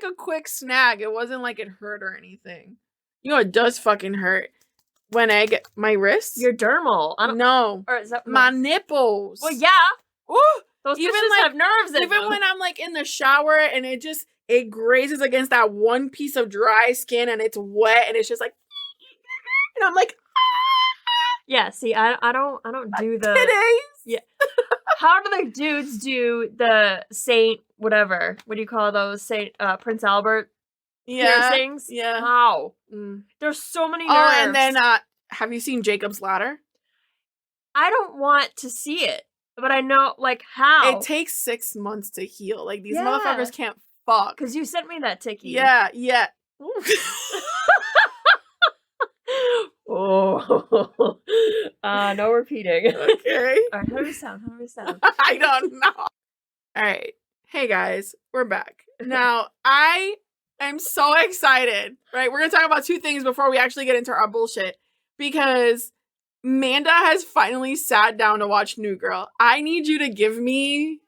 like a quick snag. It wasn't like it hurt or anything. You know, it does fucking hurt when I get my wrists. Your dermal. No. Or is that my nipples? Well, yeah. Ooh. Those even like, have nerves in even them. when I'm like in the shower and it grazes against that one piece of dry skin and it's wet and it's just like, and I'm like, yeah. See, I don't do the today's. Yeah. How do the dudes do the Saint whatever? What do you call those? Saint Prince Albert piercings? Yeah. How? There's so many nerves. Oh, and then have you seen Jacob's Ladder? I don't want to see it. But I know, like, how? It takes 6 months to heal. Like, these motherfuckers can't fuck. Because you sent me that ticky. Yeah. Oh. No repeating. Okay. All right, how do we sound? I don't know. All right. Hey, guys. We're back. Now, I am so excited, right? We're going to talk about 2 things before we actually get into our bullshit. Because Manda has finally sat down to watch New Girl. I need you to give me.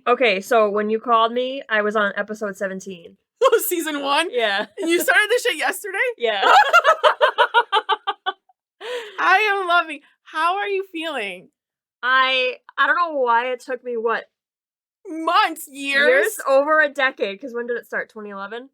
Okay, so when you called me, I was on episode 17. Oh, season 1? Yeah. And you started this shit yesterday? Yeah. I am loving. How are you feeling? I don't know why it took me, what? Months, years? Over a decade, because when did it start? 2011?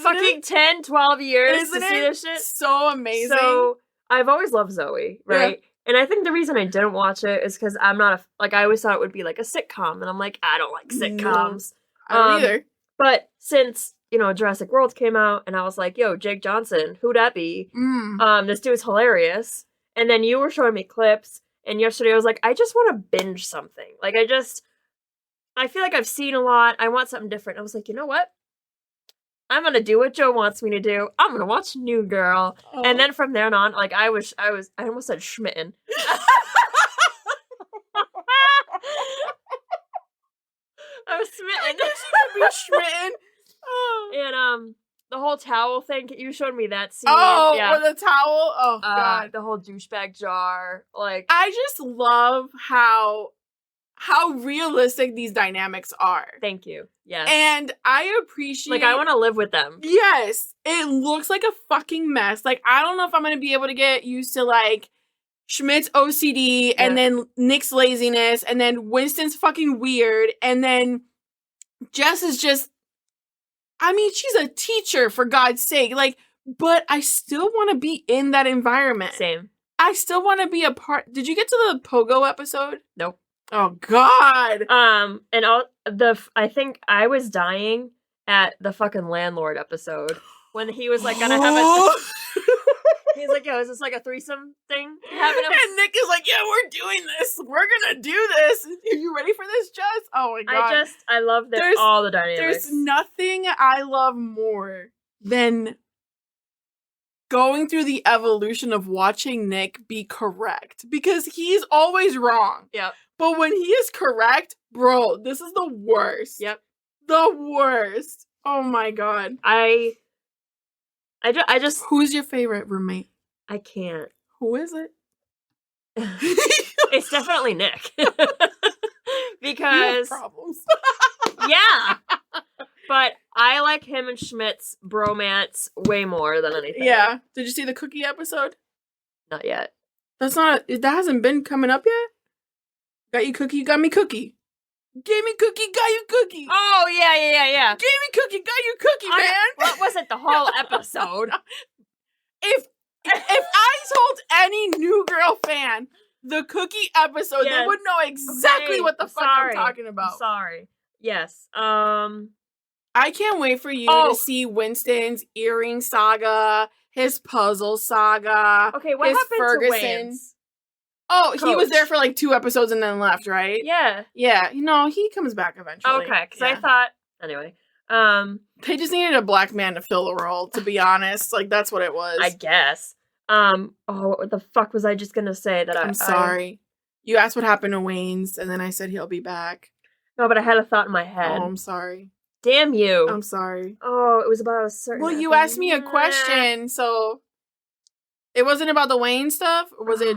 Fucking 10, 12 years to see this shit? So amazing. So, I've always loved Zoe, right? Yeah. And I think the reason I didn't watch it is because I'm not I always thought it would be like a sitcom, and I'm like, I don't like sitcoms. I don't either. But since, Jurassic World came out, and I was like, yo, Jake Johnson, who'd that be? This dude's hilarious. And then you were showing me clips, and yesterday I was like, I just want to binge something. Like, I feel like I've seen a lot. I want something different. I was like, you know what? I'm gonna do what Joe wants me to do. I'm gonna watch New Girl. Oh. And then from there on, like, I almost said Schmidt-ten. I was smitten. Be Schmidt-ten. Oh. And the whole towel thing, you showed me that scene. Oh, yeah. With the towel? Oh, God. The whole douchebag jar. Like, I just love how realistic these dynamics are. Thank you. Yes. And I appreciate... Like, I want to live with them. Yes. It looks like a fucking mess. Like, I don't know if I'm going to be able to get used to, like, Schmidt's OCD, and then Nick's laziness, and then Winston's fucking weird, and then Jess is just... I mean, she's a teacher, for God's sake. Like, but I still want to be in that environment. Same. I still want to be a part... Did you get to the Pogo episode? Nope. Oh, God. And I think I was dying at the fucking landlord episode when he was like gonna have a. He's like, yo, is this like a threesome thing happening? And Nick is like, yeah, we're doing this. We're gonna do this. Are you ready for this, Jess? Oh my God. I love all the dynamics. There's nothing I love more than going through the evolution of watching Nick be correct, because he's always wrong. Yep. But when he is correct, bro, this is the worst. Yep. The worst. Oh my God. I just... Who's your favorite roommate? I can't. Who is it? It's definitely Nick. Because... problems. Yeah. But I like him and Schmidt's bromance way more than anything. Yeah. Did you see the cookie episode? Not yet. That hasn't been coming up yet? Got you cookie, got me cookie. Gave me cookie, got you cookie. Oh, yeah. Gave me cookie, got you cookie, man. What was it, the whole episode? If I told any New Girl fan the cookie episode, they would know exactly what the fuck I'm talking about. I'm sorry. Yes. I can't wait for you to see Winston's earring saga, his puzzle saga. Okay, what happened to Wayne's? Oh, Coach. He was there for like 2 episodes and then left, right? Yeah. Yeah. He comes back eventually. Okay, because I thought... Anyway. They just needed a black man to fill the role, to be honest. Like, that's what it was. I guess. What the fuck was I just gonna say that I'm sorry. You asked what happened to Wayne's, and then I said he'll be back. No, but I had a thought in my head. Oh, I'm sorry. Damn you. I'm sorry. Oh, it was about a certain... Well, you asked me a question, so... It wasn't about the Wayne stuff? Or was it...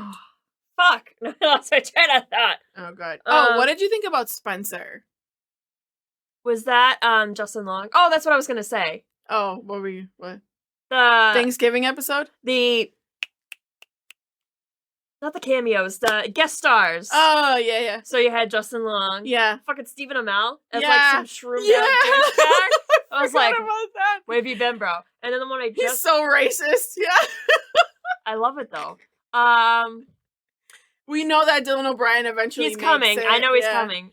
Fuck. No, that's my train of thought. Oh, God. What did you think about Spencer? Was that Justin Long? Oh, that's what I was gonna say. Oh, what were you? What? The Thanksgiving episode? Not the cameos, the guest stars. Oh, yeah. So you had Justin Long. Yeah. Fucking Stephen Amell as Yeah. like some shroomed out douchebag. I was like, about that. where have you been, bro? And then the one He's so racist. Yeah. I love it though. We know that Dylan O'Brien eventually he's coming. makes it. I know he's coming.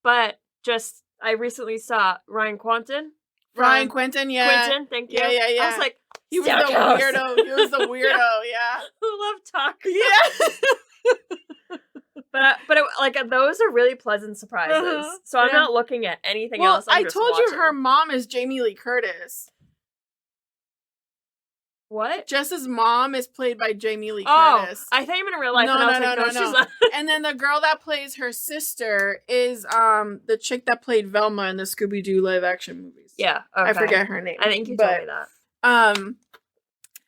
But just I recently saw Ryan Quinton. Quinton, yeah. Quinton, thank you. Yeah. I was like, he was the weirdo. He was the weirdo, yeah. Who loved tacos? Yeah. but those are really pleasant surprises. Uh-huh. So I'm not looking at anything well, else. I told you her mom is Jamie Lee Curtis. What? Jess's mom is played by Jamie Lee Oh, Curtis. I thought you meant in real life. No. She's not. And then the girl that plays her sister is the chick that played Velma in the Scooby-Doo live action movies. Yeah, okay. I forget her name. I think you told me that.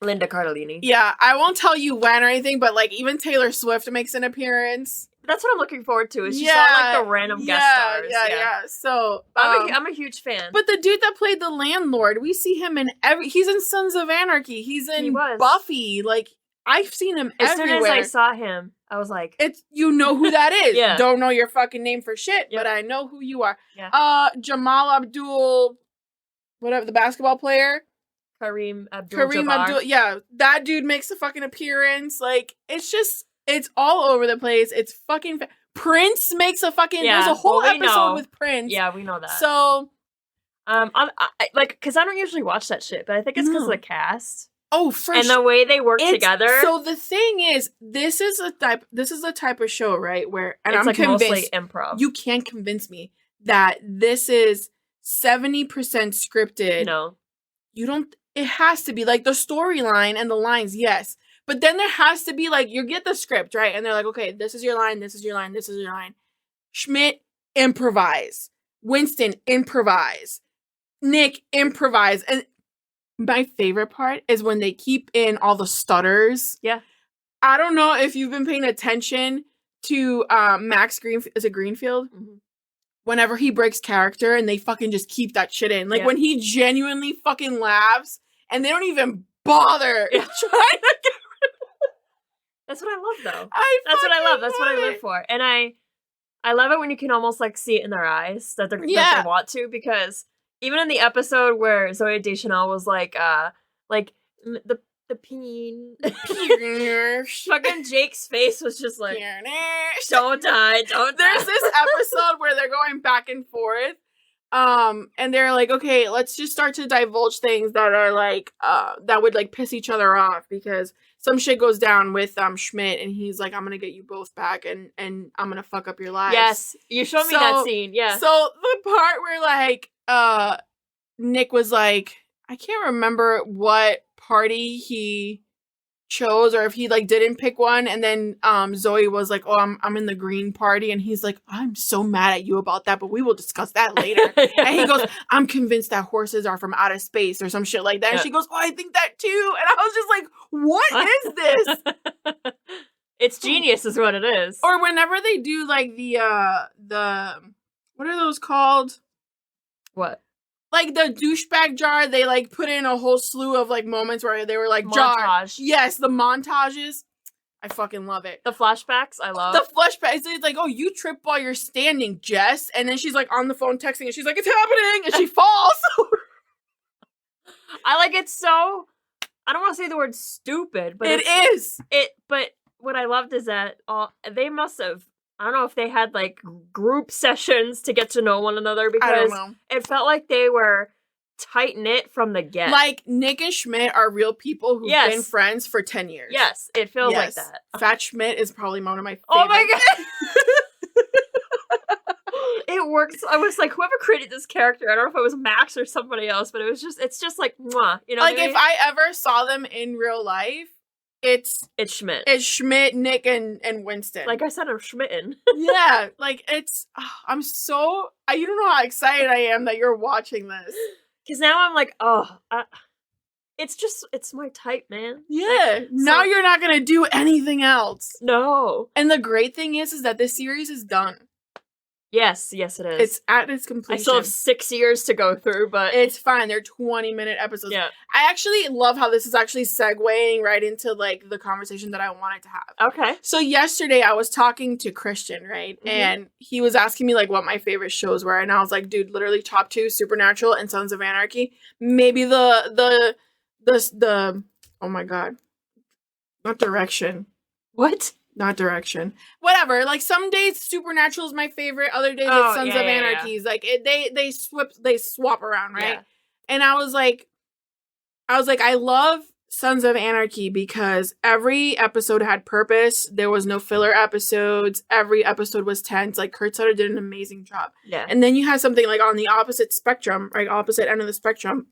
Linda Cardellini. Yeah, I won't tell you when or anything, but like even Taylor Swift makes an appearance. That's what I'm looking forward to. Is she's not like the random guest stars. Yeah. So I'm a huge fan. But the dude that played the landlord, we see him in he's in Sons of Anarchy. He's in Buffy. Like I've seen him everywhere. As soon as I saw him, I was like, "It's you know who that is? Yeah. Don't know your fucking name for shit, but I know who you are." Yeah. Jamal Abdul, whatever, the basketball player. Kareem Abdul. Yeah, that dude makes a fucking appearance. Like it's all over the place. It's fucking Prince makes a fucking. There's a whole episode with Prince. Yeah, we know that. So, I'm because I don't usually watch that shit, but I think it's because of the cast. Oh, the way they work together. So the thing is, this is the type of show, right? Where and it's I'm like convinced mostly improv. You can't convince me that this is 70% scripted. No, you don't. It has to be like the storyline and the lines, yes. But then there has to be like, you get the script, right? And they're like, okay, this is your line, this is your line, this is your line. Schmidt, improvise. Winston, improvise. Nick, improvise. And my favorite part is when they keep in all the stutters. Yeah. I don't know if you've been paying attention to Max Greenfield. Is it Greenfield? Mm-hmm. Whenever he breaks character and they fucking just keep that shit in. Like when he genuinely fucking laughs and they don't even bother trying to get rid of it. That's what I love though. That's what I love. That's what I live for. And I love it when you can almost like see it in their eyes that, that they want to, because even in the episode where Zoe Deschanel was like the peen. Fucking Jake's face was just like, don't die. There's this episode where they're going back and forth. And they're like, okay, let's just start to divulge things that are like, that would like piss each other off, because some shit goes down with Schmidt, and he's like, I'm gonna get you both back, and I'm gonna fuck up your lives. Yes, you showed me that scene. Yeah. So the part where like, Nick was like, I can't remember what party he chose, or if he like didn't pick one, and then Zoe was like, oh, I'm in the green party, and he's like, I'm so mad at you about that, but we will discuss that later. And he goes, I'm convinced that horses are from outer space or some shit like that. And she goes, oh, I think that too. And I was just like, what is this? It's genius is what it is. Or whenever they do like the what are those called? What? Like the douchebag jar, they like put in a whole slew of like moments where they were like montage. Yes, the montages. I fucking love it. The flashbacks, I love. The flashbacks. It's like, oh, you trip while you're standing, Jess. And then she's like on the phone texting, and she's like, it's happening, and she falls. I like it so. I don't want to say the word stupid, but it is. But what I loved is that they must have. I don't know if they had like group sessions to get to know one another, because it felt like they were tight knit from the get. Like Nick and Schmidt are real people who've been friends for 10 years. Yes, it feels like that. Fat Schmidt is probably one of my favorites. Oh my god. It works. I was like, whoever created this character, I don't know if it was Max or somebody else, but it's just like, mwah, you know. Like if I ever saw them in real life, it's Schmidt. It's Schmidt, Nick, and Winston. Like I said, I'm Schmidt-ten. Yeah, like it's. I'm so. You don't know how excited I am that you're watching this. Because now I'm like, it's my type, man. Yeah. Like, now you're not gonna do anything else. No. And the great thing is that this series is done. Yes, it is. It's at its completion. I still have 6 years to go through, but it's fine. They're 20-minute episodes. Yeah. I actually love how this is actually segueing right into like the conversation that I wanted to have. Okay. So yesterday I was talking to Christian, right? Mm-hmm. And he was asking me like what my favorite shows were, and I was like, dude, literally top 2, Supernatural and Sons of Anarchy. Maybe the oh my god. Not Direction. What? Not Direction. Whatever. Like some days Supernatural is my favorite. Other days it's Sons of Anarchy. Yeah. Like they swap around, right? Yeah. And I was like, I love Sons of Anarchy because every episode had purpose. There was no filler episodes. Every episode was tense. Like Kurt Sutter did an amazing job. Yeah. And then you have something like on the opposite spectrum, right? Opposite end of the spectrum.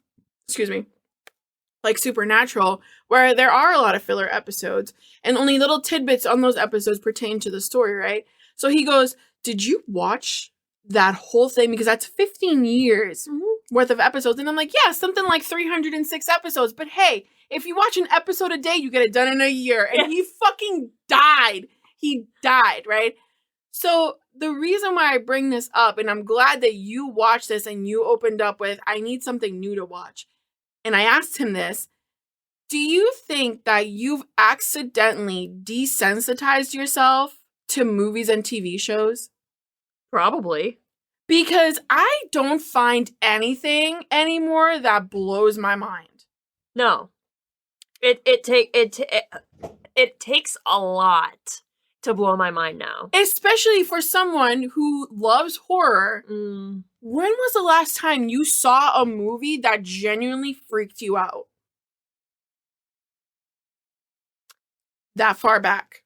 Excuse me. Like Supernatural, where there are a lot of filler episodes and only little tidbits on those episodes pertain to the story, right? So he goes, did you watch that whole thing? Because that's 15 years worth of episodes. And I'm like, yeah, something like 306 episodes. But hey, if you watch an episode a day, you get it done in a year. And he fucking died. He died, right? So the reason why I bring this up, and I'm glad that you watched this and you opened up with, I need something new to watch. And I asked him this, do you think that you've accidentally desensitized yourself to movies and TV shows? Probably. Because I don't find anything anymore that blows my mind. No. It takes a lot to blow my mind now. Especially for someone who loves horror. When was the last time you saw a movie that genuinely freaked you out? That far back?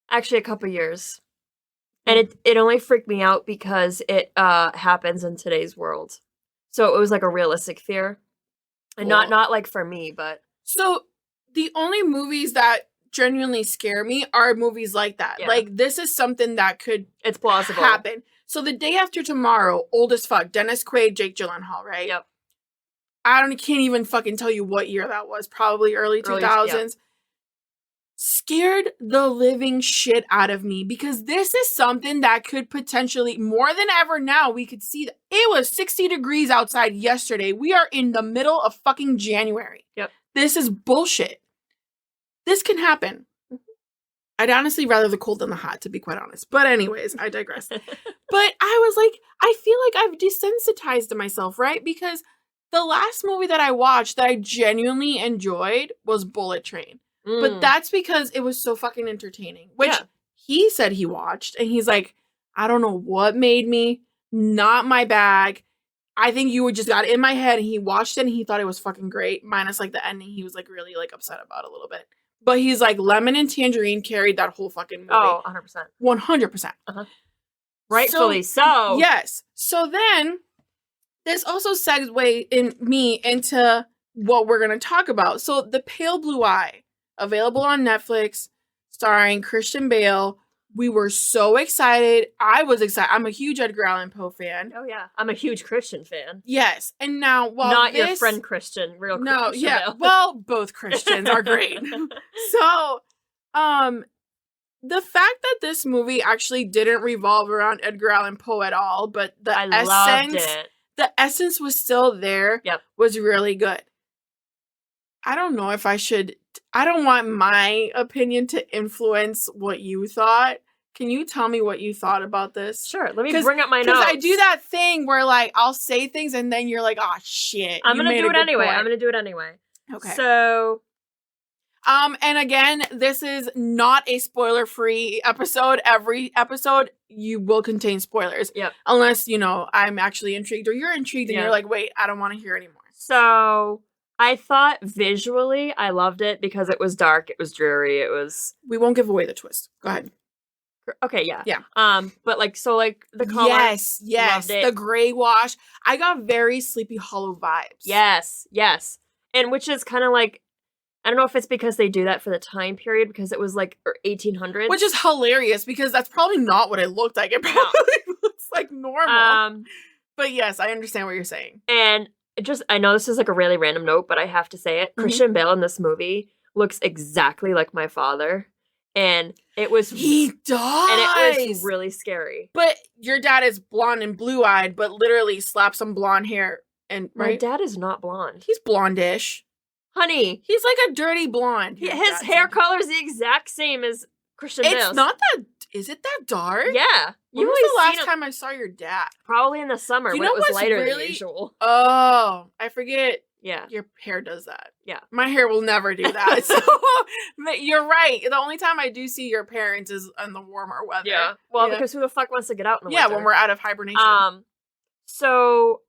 Actually, a couple years. And it only freaked me out because it happens in today's world. So it was like a realistic fear. And not like for me, but... So the only movies that genuinely scare me are movies like that. Yeah. Like, this is something that could... It's plausible. ...happen. So The Day After Tomorrow, old as fuck, Dennis Quaid, Jake Gyllenhaal, right? Yep. Can't even fucking tell you what year that was. Probably early 2000s. Yep. Scared the living shit out of me because this is something that could potentially, more than ever now, we could see that it was 60 degrees outside yesterday. We are in the middle of fucking January. Yep. This is bullshit. This can happen. I'd honestly rather the cold than the hot, to be quite honest. But anyways, I digress. But I was like, I feel like I've desensitized myself, right? Because the last movie that I watched that I genuinely enjoyed was Bullet Train. But that's because it was so fucking entertaining, which he said he watched. And he's like, I don't know what made me, not my bag. I think you just got in my head, and he watched it and he thought it was fucking great. Minus like the ending, he was like really like upset about a little bit. But he's like, Lemon and Tangerine carried that whole fucking movie. Oh, 100%. 100%. Rightfully so. Yes. So then this also segues into what we're going to talk about. So The Pale Blue Eye, available on Netflix, starring Christian Bale. We were so excited. I was excited. I'm a huge Edgar Allan Poe fan. Oh, yeah. I'm a huge Christian fan. Yes. And now, not your friend Christian, real Christian. No, yeah. Bale. Well, both Christians are great. So, the fact that this movie actually didn't revolve around Edgar Allan Poe at all, but the essence was still there, was really good. I don't know if I should... I don't want my opinion to influence what you thought. Can you tell me what you thought about this? Sure. Let me bring up my notes. Because I do that thing where, like, I'll say things and then you're like, oh, shit. I'm going to do it anyway. Okay. So... and again, this is not a spoiler-free episode. Every episode, you will contain spoilers. Yep. Unless, I'm actually intrigued or you're intrigued and you're like, wait, I don't want to hear anymore. So... I thought visually I loved it because it was dark, it was dreary, it was... We won't give away the twist. Go ahead. Okay, yeah. Yeah. But the color... Yes. The gray wash. I got very Sleepy Hollow vibes. Yes. And which is kind of like... I don't know if it's because they do that for the time period, because it was like 1800s. Which is hilarious, because that's probably not what it looked like. It probably looks like normal. But yes, I understand what you're saying. And... I know this is like a really random note, but I have to say it. Mm-hmm. Christian Bale in this movie looks exactly like my father. And it was... He does! And it was really scary. But your dad is blonde and blue-eyed, but literally slap some blonde hair and... My dad is not blonde. He's blondish. Honey. He's like a dirty blonde. His hair color is the exact same as Christian Bale's. It's not that... Is it that dark? Yeah. When was the last time I saw your dad? Probably in the summer when it was lighter than usual. Oh, I forget. Yeah. Your hair does that. Yeah. My hair will never do that. So you're right. The only time I do see your parents is in the warmer weather. Yeah. Well, because who the fuck wants to get out in the winter? Yeah, when we're out of hibernation. So...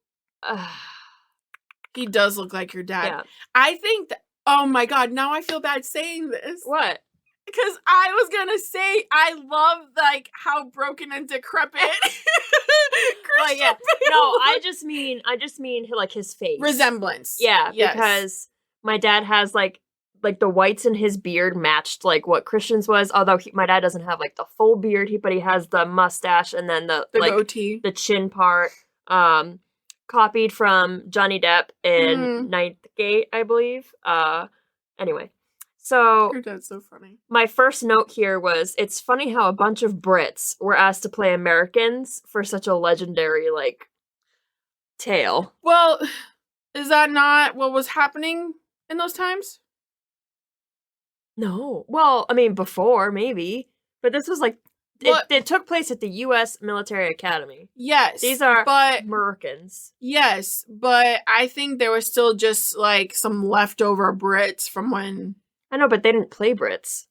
he does look like your dad. Yeah. I think that... Oh my God, now I feel bad saying this. What? Because I was gonna say I love like how broken and decrepit. Well, yeah. No, I just mean like his face resemblance. Yeah, yes. Because my dad has like the whites in his beard matched like what Christian's was. Although my dad doesn't have like the full beard, but he has the mustache and then the like, goatee, the chin part. Copied from Johnny Depp in Ninth Gate, I believe. Anyway. So, your dad's so funny. My first note here was, it's funny how a bunch of Brits were asked to play Americans for such a legendary, like, tale. Well, is that not what was happening in those times? No. Well, I mean, before, maybe. But this was, like, it took place at the U.S. Military Academy. Yes. These are Americans. Yes, but I think there was still just, like, some leftover Brits from when... I know, but they didn't play Brits.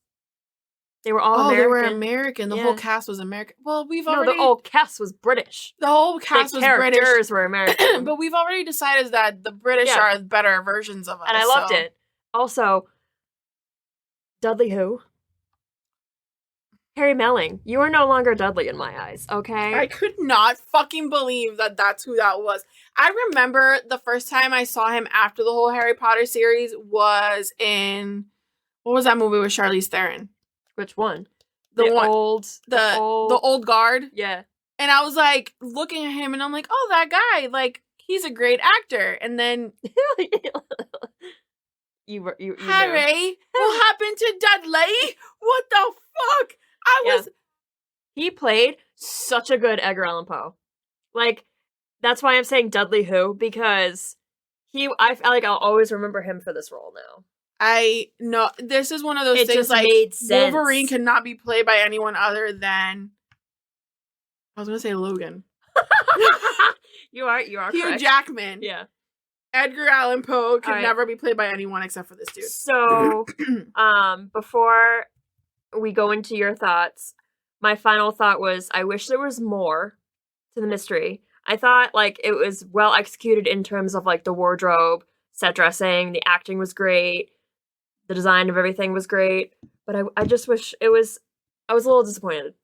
They were all American. Oh, they were American. The whole cast was American. Well, the whole cast was British. The whole cast was British. The characters were American. But we've already decided that the British are better versions of us. And I loved it. Also, Dudley who? Harry Melling. You are no longer Dudley in my eyes, okay? I could not fucking believe that that's who that was. I remember the first time I saw him after the whole Harry Potter series was in... What was that movie with Charlize Theron? Which one? The old guard. Yeah. And I was like looking at him and I'm like, oh, that guy, like, he's a great actor. And then you Harry, what happened to Dudley? What the fuck? He played such a good Edgar Allan Poe. Like, that's why I'm saying Dudley who, because I'll always remember him for this role now. I know this is one of those things just like made sense. Wolverine cannot be played by anyone other than I was gonna say Logan. You are Hugh correct. Jackman. Yeah. Edgar Allan Poe could never be played by anyone except for this dude. So before we go into your thoughts, my final thought was I wish there was more to the mystery. I thought like it was well executed in terms of like the wardrobe, set dressing, the acting was great. The design of everything was great, but I just wish I was a little disappointed.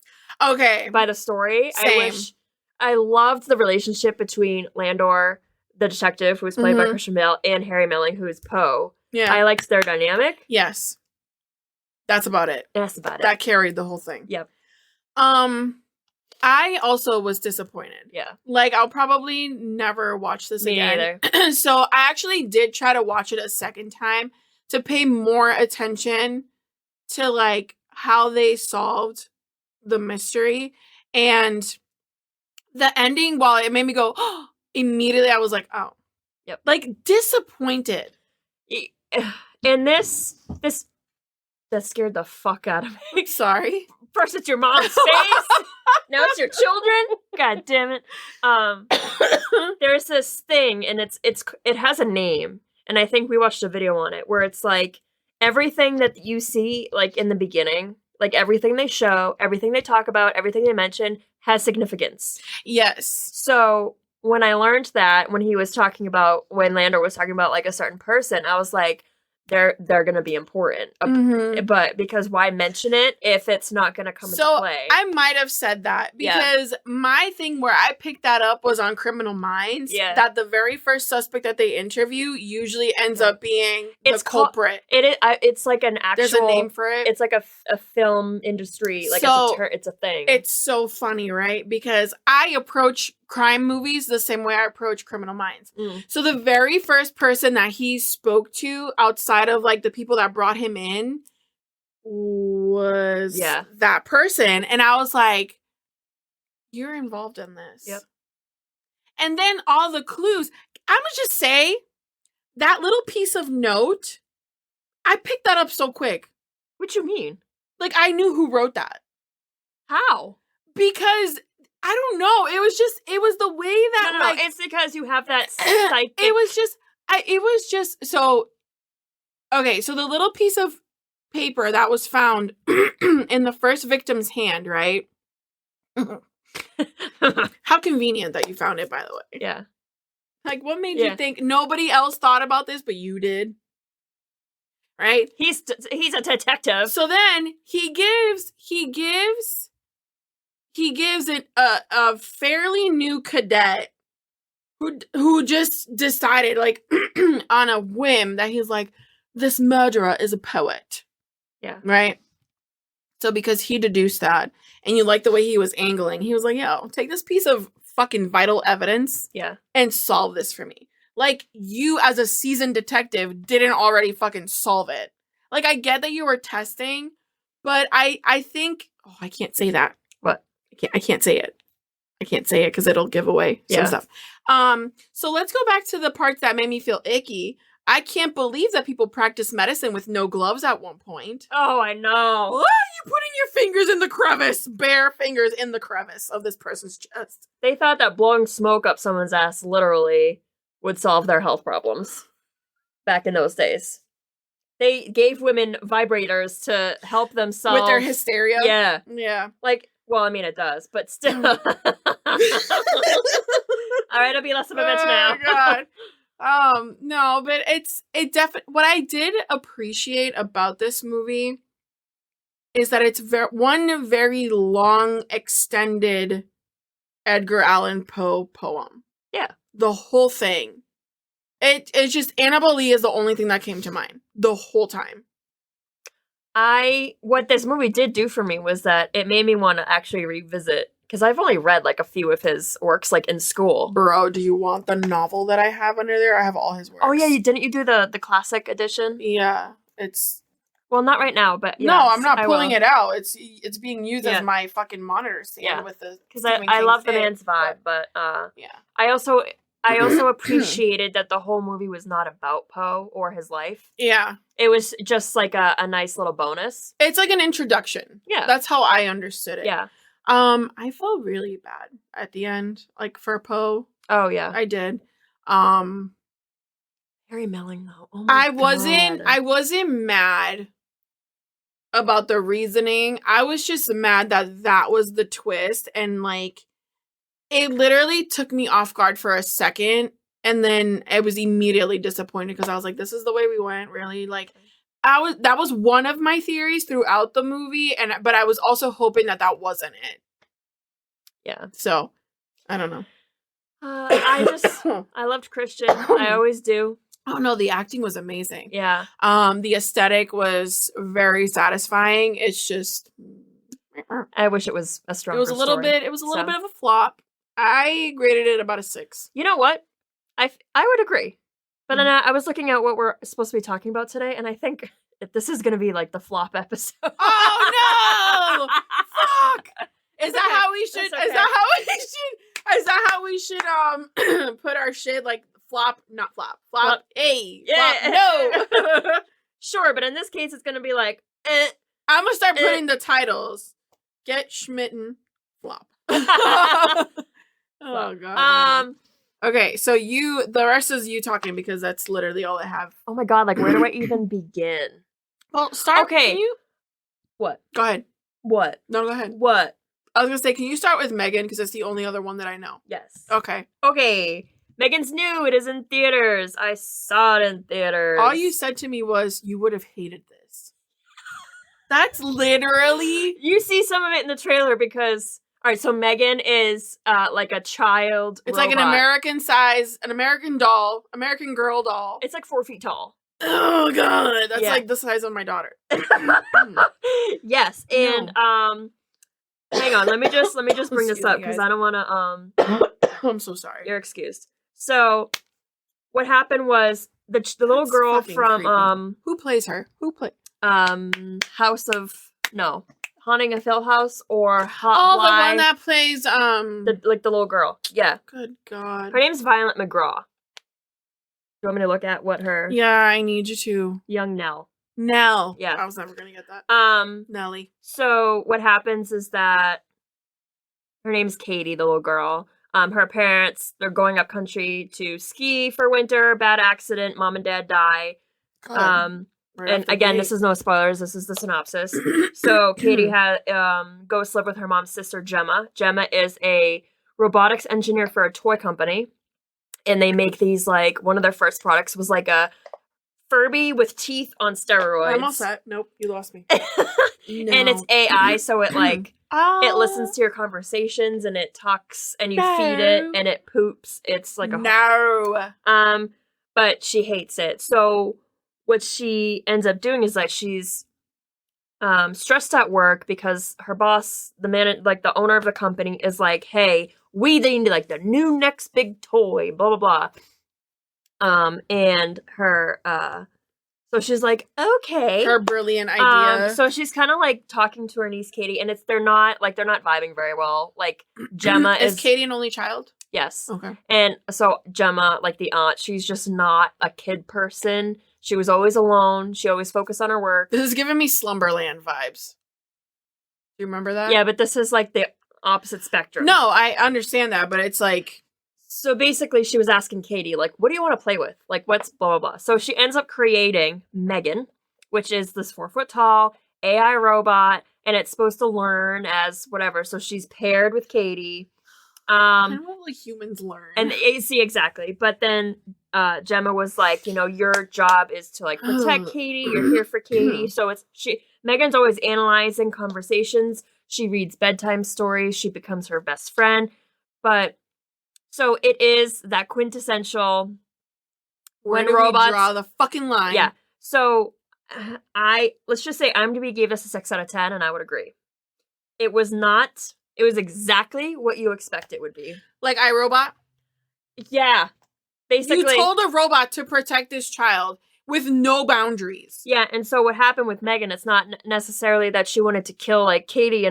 Okay. By the story. Same. I loved the relationship between Landor, the detective, who was played by Christian Bale, and Harry Melling, who is Poe. Yeah. I liked their dynamic. Yes. That's about it. That carried the whole thing. Yep. I also was disappointed. Yeah. Like, I'll probably never watch this again. Me either. So I actually did try to watch it a second time to pay more attention to, like, how they solved the mystery. And the ending, while it made me go, oh, immediately I was like, oh. Yep. Like, disappointed. And this that scared the fuck out of me. Sorry. First it's your mom's face. Now it's your children. God damn it. There's this thing, and it has a name, and I think we watched a video on it, where it's like everything that you see, like in the beginning, like everything they show, everything they talk about, everything they mention has significance. Yes. So when I learned that, when Landor was talking about like a certain person, I was like, they're going to be important. But because why mention it if it's not going to come into play? I might have said that because my thing where I picked that up was on Criminal Minds. Yeah. That the very first suspect that they interview usually ends up being the culprit. It's like an actual... There's a name for it. It's like a film industry. Like it's a thing. It's so funny, right? Because I approach crime movies the same way I approach Criminal Minds. So the very first person that he spoke to outside of like the people that brought him in was that person. And I was like, you're involved in this. Yep. And then all the clues. I'm going to just say, that little piece of note, I picked that up so quick. What you mean? Like, I knew who wrote that. How? Because, I don't know. It was the way that, No, it's because you have that psychic... It was just, so, okay, so the little piece of paper that was found in the first victim's hand, right? How convenient that you found it, by the way. Yeah. Like, what made you think nobody else thought about this, but you did? Right? He's a detective. So then he gives a fairly new cadet who just decided, like, on a whim that he's like, this murderer is a poet. Yeah. Right? So because he deduced that, and you like the way he was angling, he was like, yo, take this piece of fucking vital evidence and solve this for me. Like, you as a seasoned detective didn't already fucking solve it. Like, I get that you were testing, but I think, oh, I can't say that. What? I can't say it. I can't say it because it'll give away some stuff. So let's go back to the parts that made me feel icky. I can't believe that people practice medicine with no gloves at one point. Oh, I know. What are you putting your fingers in the crevice? Bare fingers in the crevice of this person's chest. They thought that blowing smoke up someone's ass literally would solve their health problems back in those days. They gave women vibrators to help them solve... With their hysteria? Yeah. Yeah. Like, well, I mean, it does, but still. All right, I'll be less of a bitch now. Oh, God. No, but it definitely, what I did appreciate about this movie is that it's one very long, extended Edgar Allan Poe poem. Yeah. The whole thing. It's just, Annabelle Lee is the only thing that came to mind the whole time. What this movie did do for me was that it made me want to actually revisit, because I've only read like a few of his works, like in school. Bro, do you want the novel that I have under there? I have all his works. Oh yeah, didn't you do the classic edition? Yeah, it's... Well, not right now, but yes, no, I'm not pulling it out. It's being used as my fucking monitor stand with the... Because I love the man's vibe, but I also appreciated that the whole movie was not about Poe or his life. Yeah. It was just like a nice little bonus. It's like an introduction. Yeah. That's how I understood it. Yeah. I felt really bad at the end, like for Poe. Oh yeah. I did. Very melling though. Oh my God. I wasn't mad about the reasoning. I was just mad that was the twist, and like it literally took me off guard for a second, and then I was immediately disappointed because I was like, this is the way we went, really? Like, that was one of my theories throughout the movie, but I was also hoping that wasn't it. Yeah. So, I don't know. I loved Christian. I always do. Oh no, the acting was amazing. Yeah. The aesthetic was very satisfying. It's just, I wish it was a stronger. It was a little bit of a flop. I graded it about a 6. You know what? I would agree. But then I was looking at what we're supposed to be talking about today, and I think this is going to be like the flop episode. Oh no! Fuck! Is that how we should? Okay. Is that how we should put our shit, like flop, not flop, flop, A, flop, no. Sure, but in this case, it's going to be like, I'm gonna start putting the titles. Get Schmidt-ten, flop. Oh god. Okay, so the rest is you talking because that's literally all I have. Oh my god, like where do I even begin? Well, start. Okay. Can you? What? Go ahead. What? No, go ahead. What? I was gonna say, can you start with Megan because it's the only other one that I know. Yes. Okay. Okay. Megan's new. It is in theaters. I saw it in theaters. All you said to me was you would have hated this. That's literally. You see some of it in the trailer because. All right, so Megan is like a child. It's robot. like an American doll, American girl doll. It's like 4 feet tall. Oh god, that's like the size of my daughter. Yes, and hang on, let me just bring this up because I don't want to. I'm so sorry. You're excused. So, what happened was the little girl from Who plays her? Haunting of Hill House or the one that plays the little girl. Yeah. Good God. Her name's Violet McGraw. You want me to look at what her? Yeah, I need you to. Young Nell. Nell. Yeah. I was never gonna get that. Nellie. So what happens is that her name's Katie, the little girl. Her parents, they're going up country to ski for winter. Bad accident. Mom and dad die. Right and again, this is no spoilers. This is the synopsis. So Katie goes to live with her mom's sister, Gemma. Gemma is a robotics engineer for a toy company. And they make these, like, one of their first products was like a Furby with teeth on steroids. I'm all set. Nope, you lost me. No. And it's AI, so it, like, it listens to your conversations and it talks and you feed it and it poops. It's like a... No. But she hates it. So what she ends up doing is, like, she's stressed at work because her boss, the owner of the company, is like, hey, we need, like, the new next big toy, blah, blah, blah. And her, so she's like, okay. Her brilliant idea. So she's kind of, like, talking to her niece, Katie, and they're not vibing very well. Like, Gemma is Katie an only child? Yes. Okay. And so Gemma, like the aunt, she's just not a kid person. She was always alone. She always focused on her work. This is giving me Slumberland vibes. Do you remember that? Yeah, but this is, like, the opposite spectrum. No, I understand that, but it's like... So basically, she was asking Katie, like, what do you want to play with? Like, what's blah, blah, blah. So she ends up creating Megan, which is this 4-foot-tall AI robot, and it's supposed to learn as whatever. So she's paired with Katie. Kind of like humans learn. And see, exactly. But then Gemma was like, your job is to, like, protect Katie. You're here for Katie. So Megan's always analyzing conversations. She reads bedtime stories. She becomes her best friend. But so it is that quintessential when robots draw the fucking line. Yeah. So let's just say IMDb gave this a 6 out of 10, and I would agree. It was exactly what you expect it would be. Like iRobot? Yeah. Basically. You told a robot to protect this child with no boundaries. Yeah, and so what happened with Megan, it's not necessarily that she wanted to kill, like, Katie,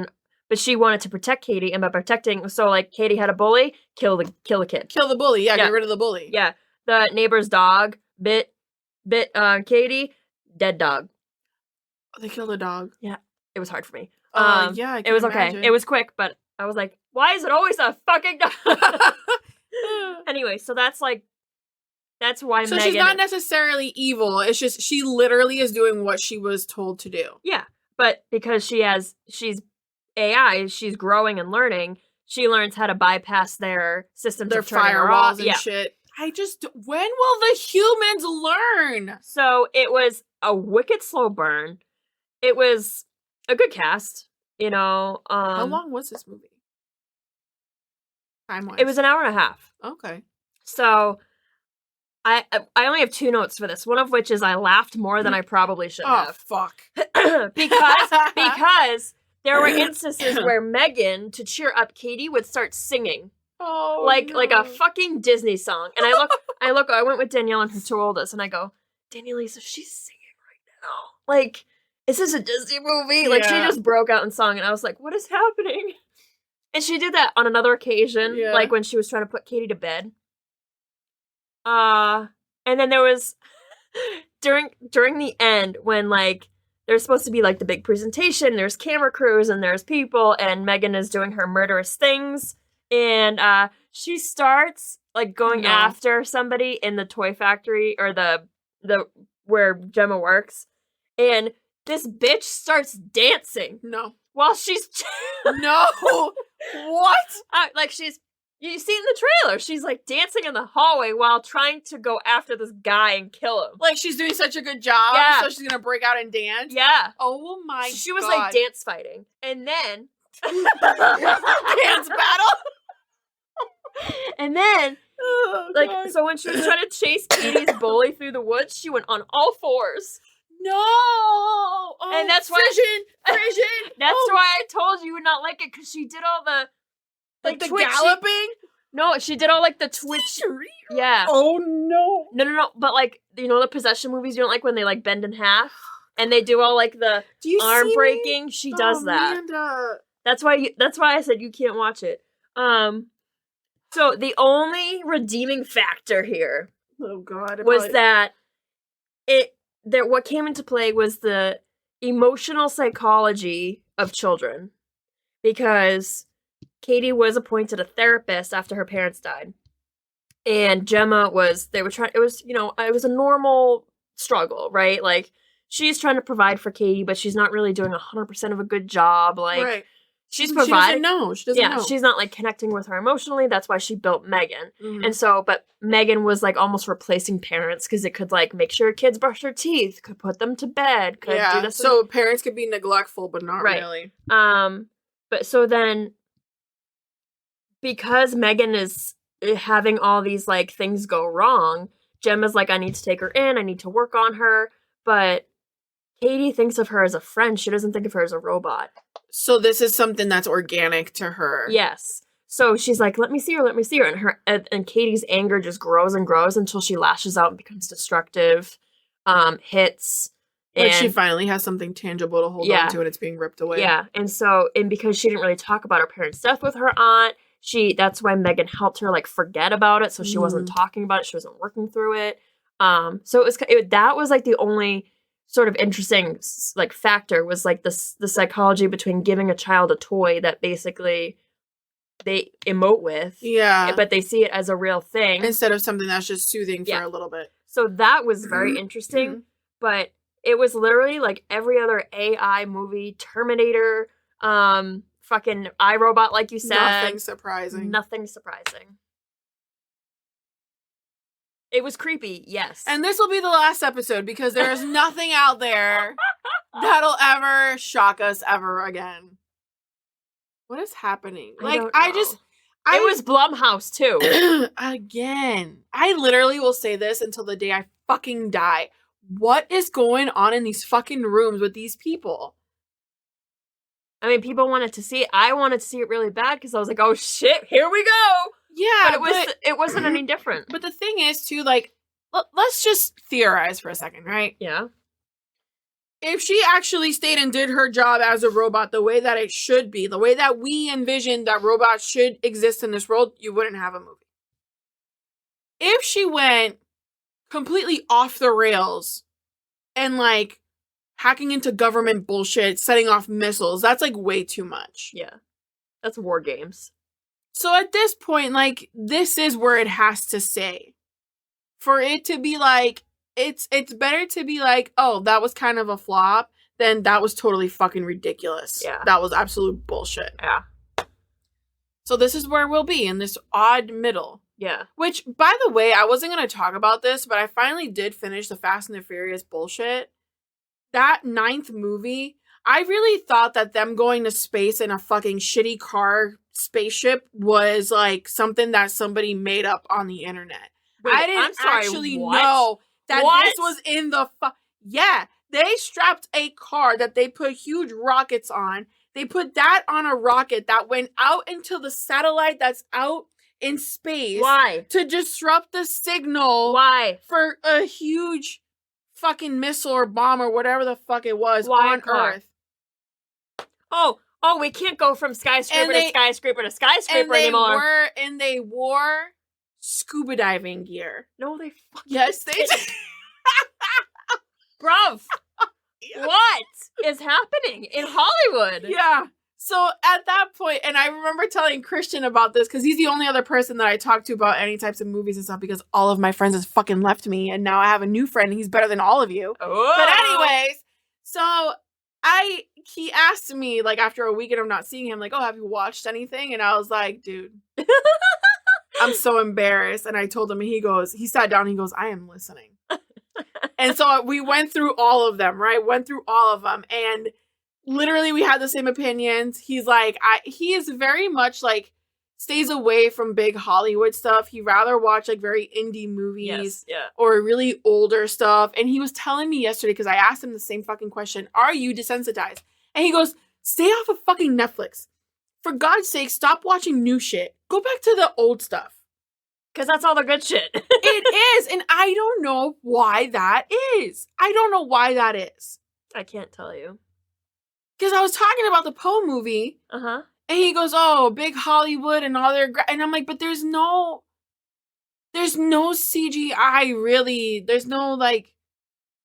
but she wanted to protect Katie, and by protecting, so, like, Katie had a bully, kill the kid. Kill the bully, yeah, get rid of the bully. Yeah. The neighbor's dog bit Katie, dead dog. They killed a dog. Yeah. It was hard for me. Yeah, it was imagine. Okay. It was quick, but I was like, why is it always a fucking dog? Anyway, so that's why so Megan... she's not necessarily evil. It's just she literally is doing what she was told to do. Yeah, but because she's AI, she's growing and learning, she learns how to bypass their systems, their of turning her firewalls off. and shit. When will the humans learn? So it was a wicked slow burn. It was a good cast, How long was this movie? Time-wise. It was an hour and a half. Okay. So I only have 2 notes for this. One of which is I laughed more than I probably should have. Oh, fuck. because there were instances where Megan, to cheer up Katie, would start singing. Oh, like a fucking Disney song. And I went with Danielle and her 2 oldest, and I go, Danielle-Lisa, she's singing right now. Like, is this a Disney movie? Yeah. Like, she just broke out in song, and I was like, what is happening? And she did that on another occasion, like when she was trying to put Katie to bed. And then there was during the end when, like, there's supposed to be, like, the big presentation, there's camera crews and there's people, and Megan is doing her murderous things, and she starts, like, going after somebody in the toy factory or the where Gemma works, and this bitch starts dancing. No. While she's No. What? Like, you see it in the trailer. She's, like, dancing in the hallway while trying to go after this guy and kill him. Like, she's doing such a good job, Yeah. so she's gonna break out and dance? Yeah. Oh my god. She was, like, dance fighting. And then... Dance battle? And then... Oh, like, god. so when she was trying to chase Katie's bully through the woods, she went on all 4s. No! Oh, and that's why... Frisian! That's why I told you would not like it, because she did all the... Like the twitchy... galloping? No, she did all, like, the twitch... Yeah. Oh, no. No. But, like, the possession movies, you don't like when they, like, bend in half? And they do all, like, the arm breaking. Me? She does that. Manda. That's why I said you can't watch it. So the only redeeming factor here was that what came into play was the emotional psychology of children. Because Katie was appointed a therapist after her parents died. And Gemma it was a normal struggle, right? Like, she's trying to provide for Katie, but she's not really doing 100% of a good job. Like, right. She's providing. She doesn't know. She's not, like, connecting with her emotionally. That's why she built Megan. Mm-hmm. And so, but Megan was, like, almost replacing parents because it could, like, make sure kids brush their teeth, could put them to bed, could do this. So parents could be neglectful, but not really. But so then, because Megan is having all these, like, things go wrong, Gemma's like, I need to take her in, I need to work on her, but Katie thinks of her as a friend. She doesn't think of her as a robot. So this is something that's organic to her. Yes. So she's like, let me see her. And Katie's anger just grows and grows until she lashes out and becomes destructive, hits. Like, she finally has something tangible to hold on to, and it's being ripped away. Yeah. And because she didn't really talk about her parents' death with her aunt, that's why Megan helped her, like, forget about it. So she wasn't talking about it. She wasn't working through it. So that was, like, the only sort of interesting, like, factor was, like, the psychology between giving a child a toy that basically they emote with. Yeah. But they see it as a real thing. Instead of something that's just soothing for a little bit. So that was very interesting. But it was literally, like, every other AI movie, Terminator, fucking iRobot, like you said. Nothing surprising. It was creepy, yes. And this will be the last episode because there is nothing out there that'll ever shock us ever again. What is happening? Like, it was Blumhouse too. Again. I literally will say this until the day I fucking die. What is going on in these fucking rooms with these people? I mean, people wanted to see it. I wanted to see it really bad because I was like, oh shit, here we go. Yeah, but it wasn't any different. But the thing is, too, like, let's just theorize for a second, right? Yeah. If she actually stayed and did her job as a robot the way that it should be, the way that we envisioned that robots should exist in this world, you wouldn't have a movie. If she went completely off the rails and, like, hacking into government bullshit, setting off missiles, that's, like, way too much. Yeah. That's war games. So at this point, like, this is where it has to stay. For it to be like, it's better to be like, oh, that was kind of a flop, than that was totally fucking ridiculous. Yeah. That was absolute bullshit. Yeah. So this is where we'll be, in this odd middle. Yeah. Which, by the way, I wasn't going to talk about this, but I finally did finish the Fast and the Furious bullshit. That 9th movie, I really thought that them going to space in a fucking shitty car spaceship was, like, something that somebody made up on the internet. Wait, I didn't actually know that this was in the yeah, they strapped a car that they put huge rockets on. They put that on a rocket that went out into the satellite that's out in space. Why? To disrupt the signal. Why? For a huge fucking missile or bomb or whatever the fuck it was on Earth. Oh, we can't go from skyscraper to skyscraper to skyscraper anymore. And they wore scuba diving gear. No, they fucking Yes, they did. Bruv. Yeah. What is happening in Hollywood? Yeah. So at that point, and I remember telling Christian about this because he's the only other person that I talk to about any types of movies and stuff because all of my friends has fucking left me and now I have a new friend and he's better than all of you. Oh. But anyways, so he asked me, like, after a weekend of not seeing him, like, oh, have you watched anything? And I was like, dude, I'm so embarrassed. And I told him, and he sat down and he goes, I am listening. And so we went through all of them, right? Went through all of them. And literally we had the same opinions. He's like, he is very much like, stays away from big Hollywood stuff. He'd rather watch like very indie movies or really older stuff. And he was telling me yesterday, because I asked him the same fucking question, are you desensitized? And he goes, stay off of fucking Netflix. For God's sake, stop watching new shit. Go back to the old stuff. Because that's all the good shit. It is. And I don't know why that is. I don't know why that is. I can't tell you. Because I was talking about the Poe movie. Uh-huh. And he goes, oh, big Hollywood and all their... And I'm like, but there's no CGI, really. There's no, like...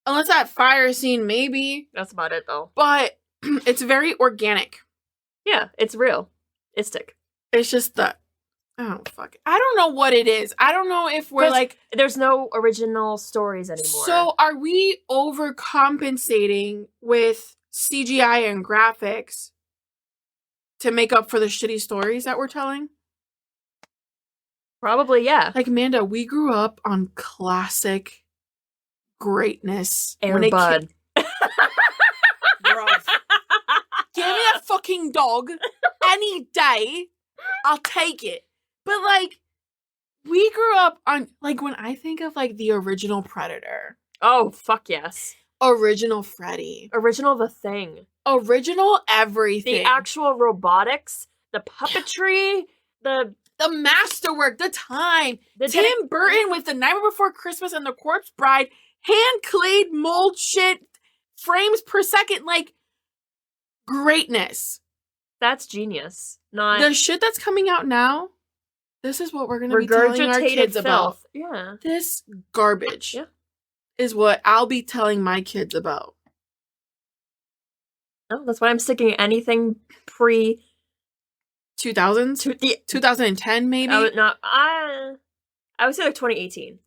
Unless that fire scene, maybe. That's about it, though. But it's very organic. Yeah, it's real. It's just the... Oh, fuck. I don't know what it is. I don't know if we're, like... There's no original stories anymore. So, are we overcompensating with CGI and graphics to make up for the shitty stories that we're telling? Probably, yeah. Like, Manda, we grew up on classic greatness. Air Bud. Bruv. Give me a fucking dog any day. I'll take it. But, like, we grew up on, like, when I think of, like, the original Predator. Oh, fuck yes. Original Freddy. Original The Thing. Original everything. The actual robotics, the puppetry, the masterwork, the time. Tim Burton with The Nightmare Before Christmas and The Corpse Bride, hand-clayed mold shit, frames per second, like, greatness. That's genius. Not the shit that's coming out now, this is what we're going to be telling our kids about. Yeah. This garbage is what I'll be telling my kids about. Oh, that's why I'm sticking anything pre 2000s? 2010 maybe? I would say like 2018.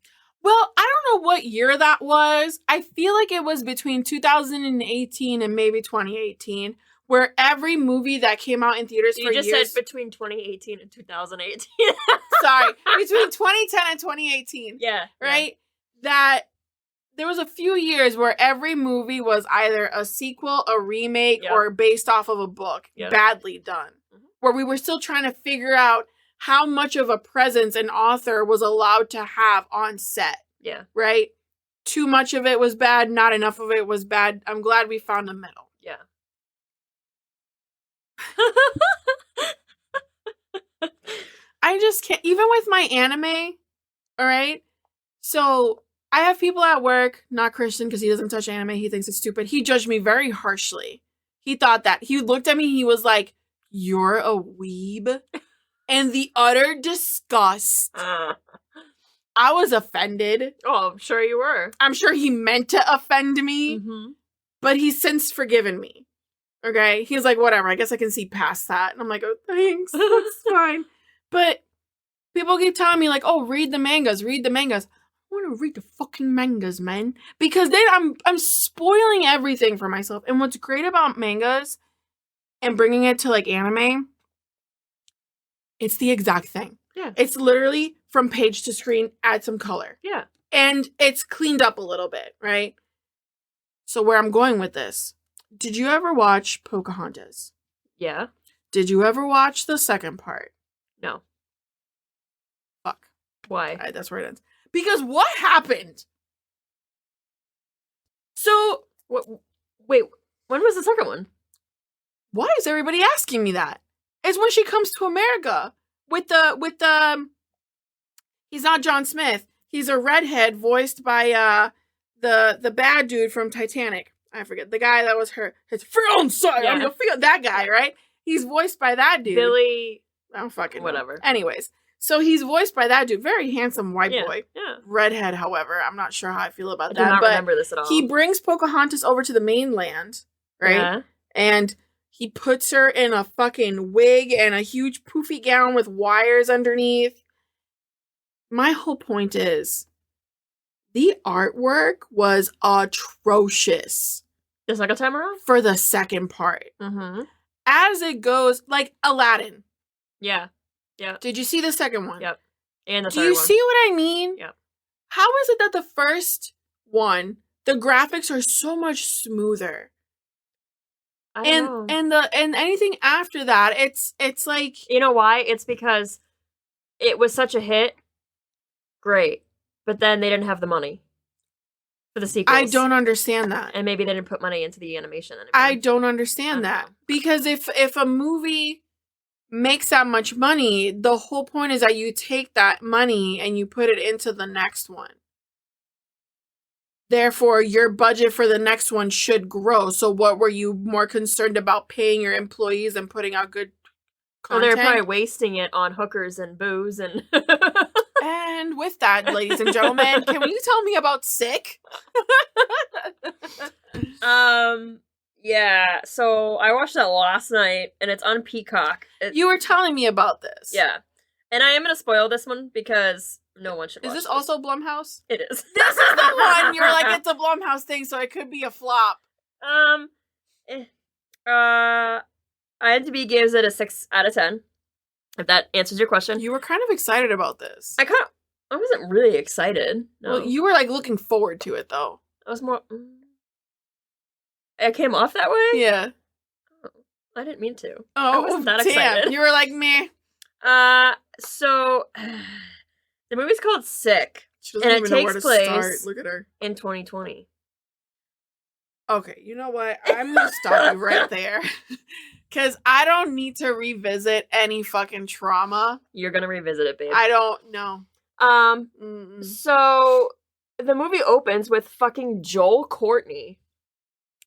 Well, I don't know what year that was. I feel like it was between 2018 and maybe 2018, where every movie that came out in theaters for years... You just said between 2018 and 2018. Sorry. Between 2010 and 2018. Yeah. Right? Yeah. That there was a few years where every movie was either a sequel, a remake, or based off of a book. Badly done. Mm-hmm. Where we were still trying to figure out how much of a presence an author was allowed to have on set. Yeah. Right? Too much of it was bad, not enough of it was bad. I'm glad we found a middle. Yeah. I just can't, even with my anime, all right? So, I have people at work, not Christian because he doesn't touch anime, he thinks it's stupid. He judged me very harshly. He thought that. He looked at me, he was like, "You're a weeb?" And the utter disgust. I was offended. Oh, I'm sure you were. I'm sure he meant to offend me, but he's since forgiven me. Okay? He's like, whatever, I guess I can see past that. And I'm like, oh, thanks, that's fine. But people keep telling me, like, oh, read the mangas. I want to read the fucking mangas, man. Because then I'm spoiling everything for myself. And what's great about mangas and bringing it to, like, anime, it's the exact thing. Yeah. It's literally from page to screen, add some color. Yeah. And it's cleaned up a little bit, right? So where I'm going with this, did you ever watch Pocahontas? Yeah. Did you ever watch the second part? No. Fuck. Why? Right, that's where it ends. Because what happened? So... Wait, when was the second one? Why is everybody asking me that? It's when she comes to America with the he's not John Smith. He's a redhead voiced by the bad dude from Titanic. I forget. The guy that was his fiance. Yeah. That guy, right? He's voiced by that dude. Billy. I don't fucking whatever. know. Anyways, so he's voiced by that dude. Very handsome white boy. Yeah. Redhead, however. I'm not sure how I feel about that. I do not remember this at all. He brings Pocahontas over to the mainland, right? Yeah. And he puts her in a fucking wig and a huge poofy gown with wires underneath. My whole point is, the artwork was atrocious. The second time around? For the second part. Mm-hmm. As it goes, like Aladdin. Yeah. Yeah. Did you see the second one? Yep. And the third one. Do you one. see what I mean? Yep. How is it that the first one, the graphics are so much smoother? And anything after that, it's like, you know why? It's because it was such a hit. Great. But then they didn't have the money for the sequels. I don't understand that. And maybe they didn't put money into the animation anymore. I don't understand that. Because if a movie makes that much money, the whole point is that you take that money and you put it into the next one. therefore your budget for the next one should grow. So what were you more concerned about, paying your employees and putting out good content? Well, they're probably wasting it on hookers and booze and... And with that, ladies and gentlemen, can you tell me about Sick? Yeah, so I watched that last night, and it's on Peacock. You were telling me about this. Yeah. And I am going to spoil this one, because no one should watch Is this also Blumhouse? It is. This is the one! You're like, it's a Blumhouse thing, so it could be a flop. IMDb gives it a 6 out of 10, if that answers your question. You were kind of excited about this. I wasn't really excited. No. Well, you were, like, looking forward to it, though. I was more... I came off that way? Yeah. Oh, I didn't mean to. Oh, I wasn't that excited. You were like, meh. So... The movie's called Sick. She doesn't even know where to start. Look at her. In 2020. Okay, you know what? I'm gonna stop you right there. Because I don't need to revisit any fucking trauma. You're gonna revisit it, babe. I don't know. So the movie opens with fucking Joel Courtney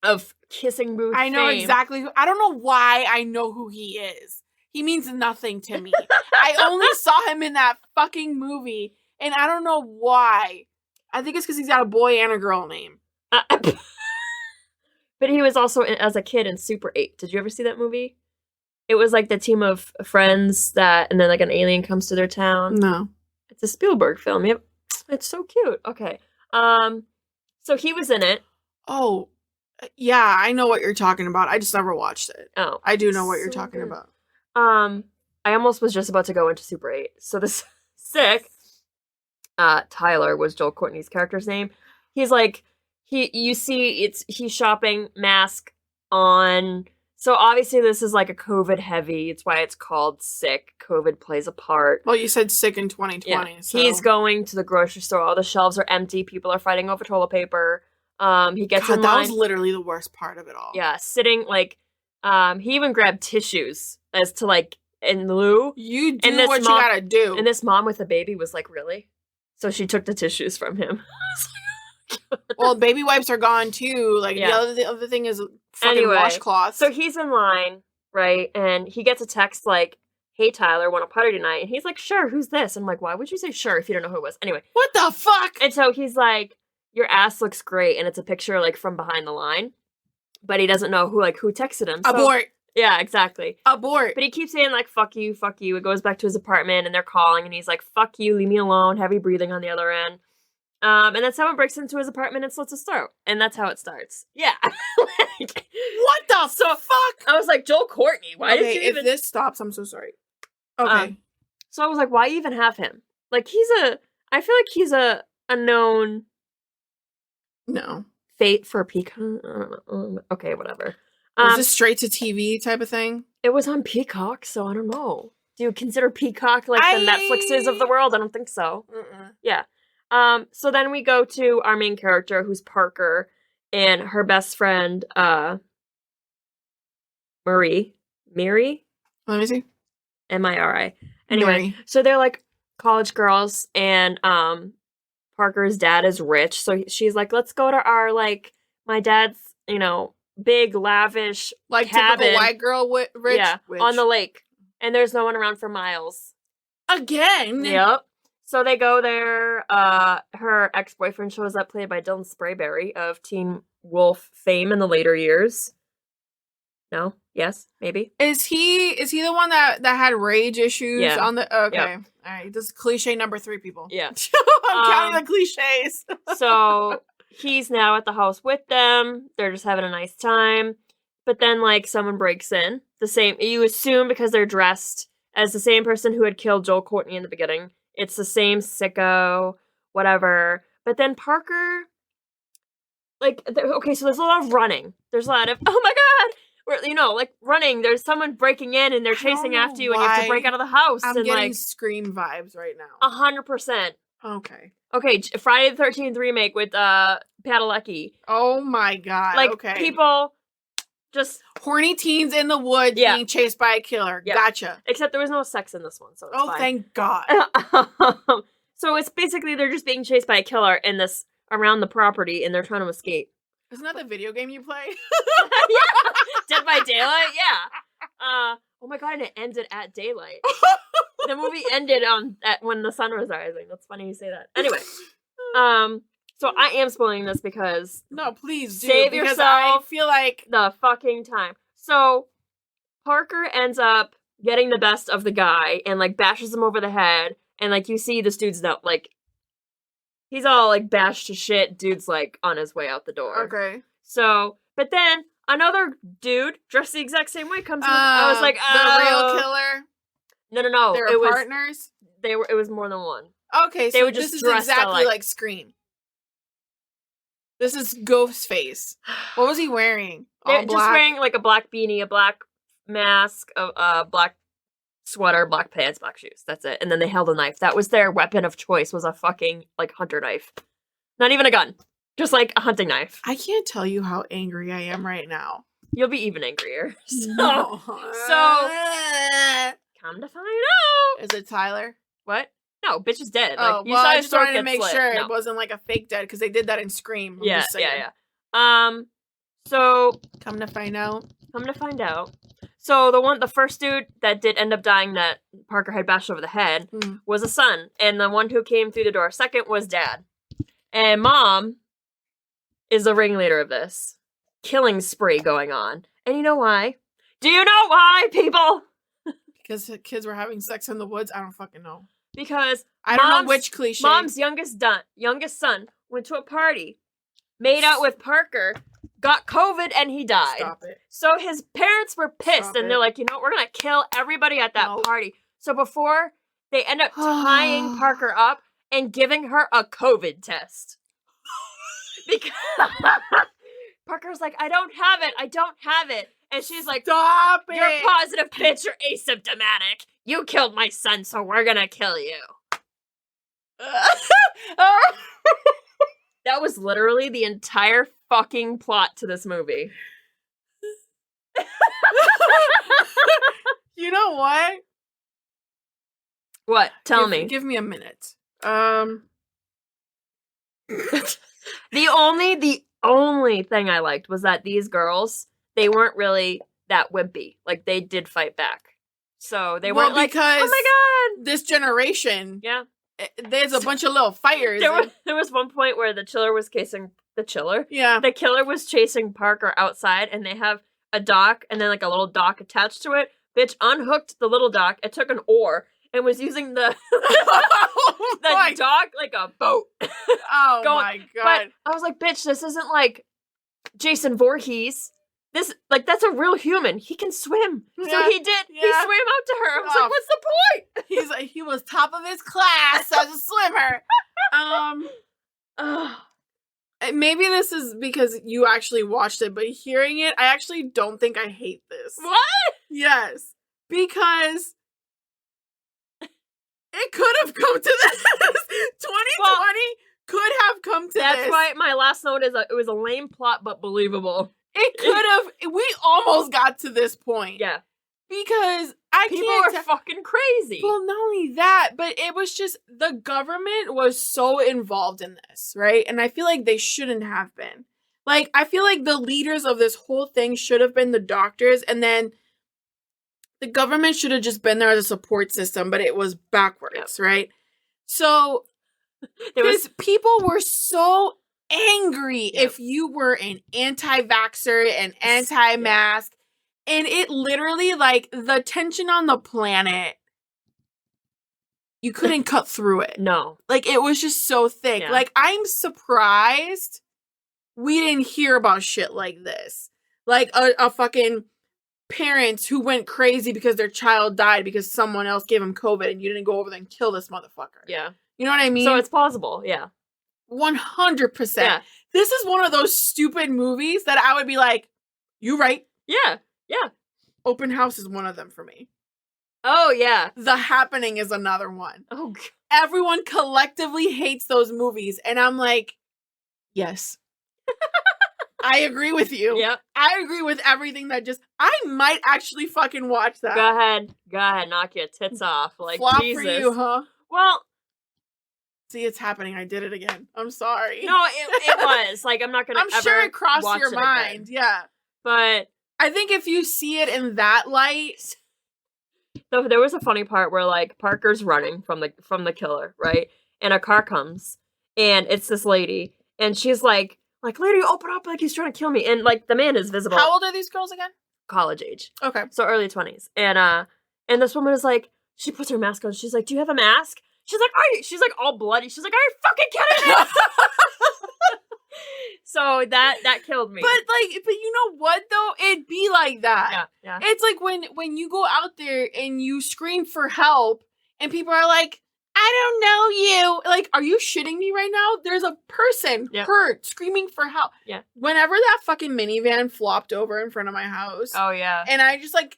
of Kissing Booth I know fame. exactly who. I don't know why I know who he is. He means nothing to me. I only saw him in that fucking movie, and I don't know why. I think it's because he's got a boy and a girl name. But he was also, as a kid, in Super 8. Did you ever see that movie? It was like the team of friends and then like an alien comes to their town. No. It's a Spielberg film. Yep. It's so cute. Okay. So he was in it. Oh, yeah, I know what you're talking about. I just never watched it. Oh. I do know what you're talking about. I almost was just about to go into Super 8. So this Sick, Tyler was Joel Courtney's character's name. He's like, he's shopping, mask on. So obviously this is like a COVID heavy. It's why it's called Sick. COVID plays a part. Well, you said Sick in 2020. Yeah. So. He's going to the grocery store. All the shelves are empty. People are fighting over toilet paper. He gets in line. That was literally the worst part of it all. Yeah, sitting like, he even grabbed tissues as to like, in lieu. You do what you gotta do. And this mom with a baby was like, really? So she took the tissues from him. Well, baby wipes are gone too. Like, yeah. the other thing is fucking washcloths. So he's in line, right? And he gets a text like, hey, Tyler, want to party tonight? And he's like, sure, who's this? I'm like, why would you say sure if you don't know who it was? Anyway. What the fuck? And so he's like, your ass looks great. And it's a picture like from behind the line. But he doesn't know who texted him. So, abort. Yeah, exactly. Abort. But he keeps saying like, fuck you, fuck you. It goes back to his apartment and they're calling and he's like, fuck you, leave me alone. Heavy breathing on the other end. And then someone breaks into his apartment and slits his throat. And that's how it starts. Yeah. What the fuck? I was like, Joel Courtney, why did you even... If this stops, I'm so sorry. Okay. So I was like, why even have him? Like, I feel like he's a known... No. Fate for Peacock. I don't know. Okay, whatever. Was this straight to TV type of thing? It was on Peacock, so I don't know. Do you consider Peacock like the Netflixes of the world? I don't think so. Yeah. So then we go to our main character, who's Parker, and her best friend, Miri? Let me see. Miri. Anyway, Mary. So they're like college girls, and Parker's dad is rich, so she's like, let's go to our, like, my dad's, big, lavish like cabin. Typical white girl rich? Yeah, on the lake. And there's no one around for miles. Again? Yep. So they go there. Her ex-boyfriend shows up, played by Dylan Sprayberry of Teen Wolf fame in the later years. No? Yes? Maybe? Is he the one that had rage issues on the... Okay. Yep. All right. This is cliche number 3, people. Yeah. I'm counting the cliches. So he's now at the house with them. They're just having a nice time. But then, like, someone breaks in. You assume because they're dressed as the same person who had killed Joel Courtney in the beginning. It's the same sicko, whatever. But then Parker, like, okay, so there's a lot of running. There's a lot of, oh my God, running. There's someone breaking in and they're chasing after you and you have to break out of the house. I'm and getting Scream vibes right now. 100%. Okay. Okay, Friday the 13th remake with Padalecki. Oh my God. Like, okay. people just... Horny teens in the woods being chased by a killer. Yep. Gotcha. Except there was no sex in this one, so it's fine. Thank God. So it's basically they're just being chased by a killer in this around the property and they're trying to escape. Isn't that the video game you play? Yeah, Dead by Daylight. Yeah. Oh my god, and it ended at daylight. The movie ended when the sun was rising. That's funny you say that. Anyway, so I am spoiling this because no, please do, save because yourself. I feel like the fucking time. So Parker ends up getting the best of the guy and like bashes him over the head, and like you see this dude's not like he's all like bashed to shit. Dude's like on his way out the door. Okay. So, but then another dude dressed the exact same way comes in. I was like, the real killer. No. They were partners. It was more than one. Okay, so this is exactly like Scream. This is Ghostface. What was he wearing? Just wearing like a black beanie, a black mask, a black sweater, black pants, black shoes. That's it. And then they held a knife. That was their weapon of choice, was a fucking like hunter knife. Not even a gun. Just like a hunting knife. I can't tell you how angry I am right now. You'll be even angrier. So come to find out. Is it Tyler? What? No, bitch is dead. Oh, like, I just wanted to make sure it wasn't like a fake dead, because they did that in Scream. Yeah. So come to find out. So the first dude that did end up dying that Parker had bashed over the head was a son, and the one who came through the door second was dad. And mom is the ringleader of this killing spree going on. And you know why? Do you know why, people? Because the kids were having sex in the woods? I don't fucking know. Because I don't know which cliche. Mom's youngest son went to a party, made out with Parker, got COVID, and he died. Stop it. So his parents were pissed, and they're like, you know, we're gonna kill everybody at that party. So before they end up tying Parker up and giving her a COVID test. Because Parker's like, I don't have it. And she's like, stop it. You're positive, bitch. You're asymptomatic. You killed my son, so we're gonna kill you. That was literally the entire fucking plot to this movie. You know what? What? Tell me. Give me a minute. The only thing I liked was that these girls, they weren't really that wimpy. Like, they did fight back. So they weren't like, oh my god! This generation, yeah, there's a bunch of little fighters. There was one point where the killer was chasing Yeah. The killer was chasing Parker outside, and they have a dock and then like a little dock attached to it. Bitch unhooked the little dock. It took an oar and was using the dock like a boat. Oh my god! But I was like, bitch, this isn't like Jason Voorhees. This, like, that's a real human. He can swim. Yeah, so he did. Yeah. He swam out to her. I was like, what's the point? He's like, he was top of his class as a swimmer. Maybe this is because you actually watched it, but hearing it, I actually don't think I hate this. What? Yes. Because it could have come to this. 2020 could have come to this. That's why my last note is it was a lame plot, but believable. It could have. We almost got to this point. Yeah. Because people are fucking crazy. Well, not only that, but it was just the government was so involved in this, right? And I feel like they shouldn't have been. Like, I feel like the leaders of this whole thing should have been the doctors, and the government should have just been there as a support system, but it was backwards, right? So, because people were so angry if you were an anti-vaxxer and anti-mask, and it literally, like, the tension on the planet, you couldn't cut through it. No. Like, it was just so thick. Yeah. Like, I'm surprised we didn't hear about shit like this. Like, a fucking parents who went crazy because their child died because someone else gave him COVID and you didn't go over there and kill this motherfucker. Yeah. You know what I mean? So it's plausible, yeah. 100%. Yeah. This is one of those stupid movies that I would be like, you right. Yeah. Yeah. Open House is one of them for me. Oh, yeah. The Happening is another one. Oh, God. Everyone collectively hates those movies. And I'm like, yes. I agree with you. Yep. I agree with everything that I might actually fucking watch that. Go ahead. Knock your tits off. Like, flop Jesus. for you, huh? Well, See, it's happening. I did it again. I'm sorry. No, it was. Like, I'm not gonna I'm sure it crossed your mind. Yeah. But I think if you see it in that light... So there was a funny part where, like, Parker's running from the killer, right? And a car comes, and it's this lady, and she's like, lady, open up, like, he's trying to kill me. And, like, the man is visible. How old are these girls again? College age. Okay. So early 20s. And this woman is like, she puts her mask on. She's like, do you have a mask? She's like, she's like all bloody. She's like, are you fucking kidding me? So that killed me. But you know what though? It'd be like that. Yeah. It's like when you go out there and you scream for help and people are like, I don't know you. Like, are you shitting me right now? There's a person hurt screaming for help. Yeah. Whenever that fucking minivan flopped over in front of my house. Oh yeah. And I just like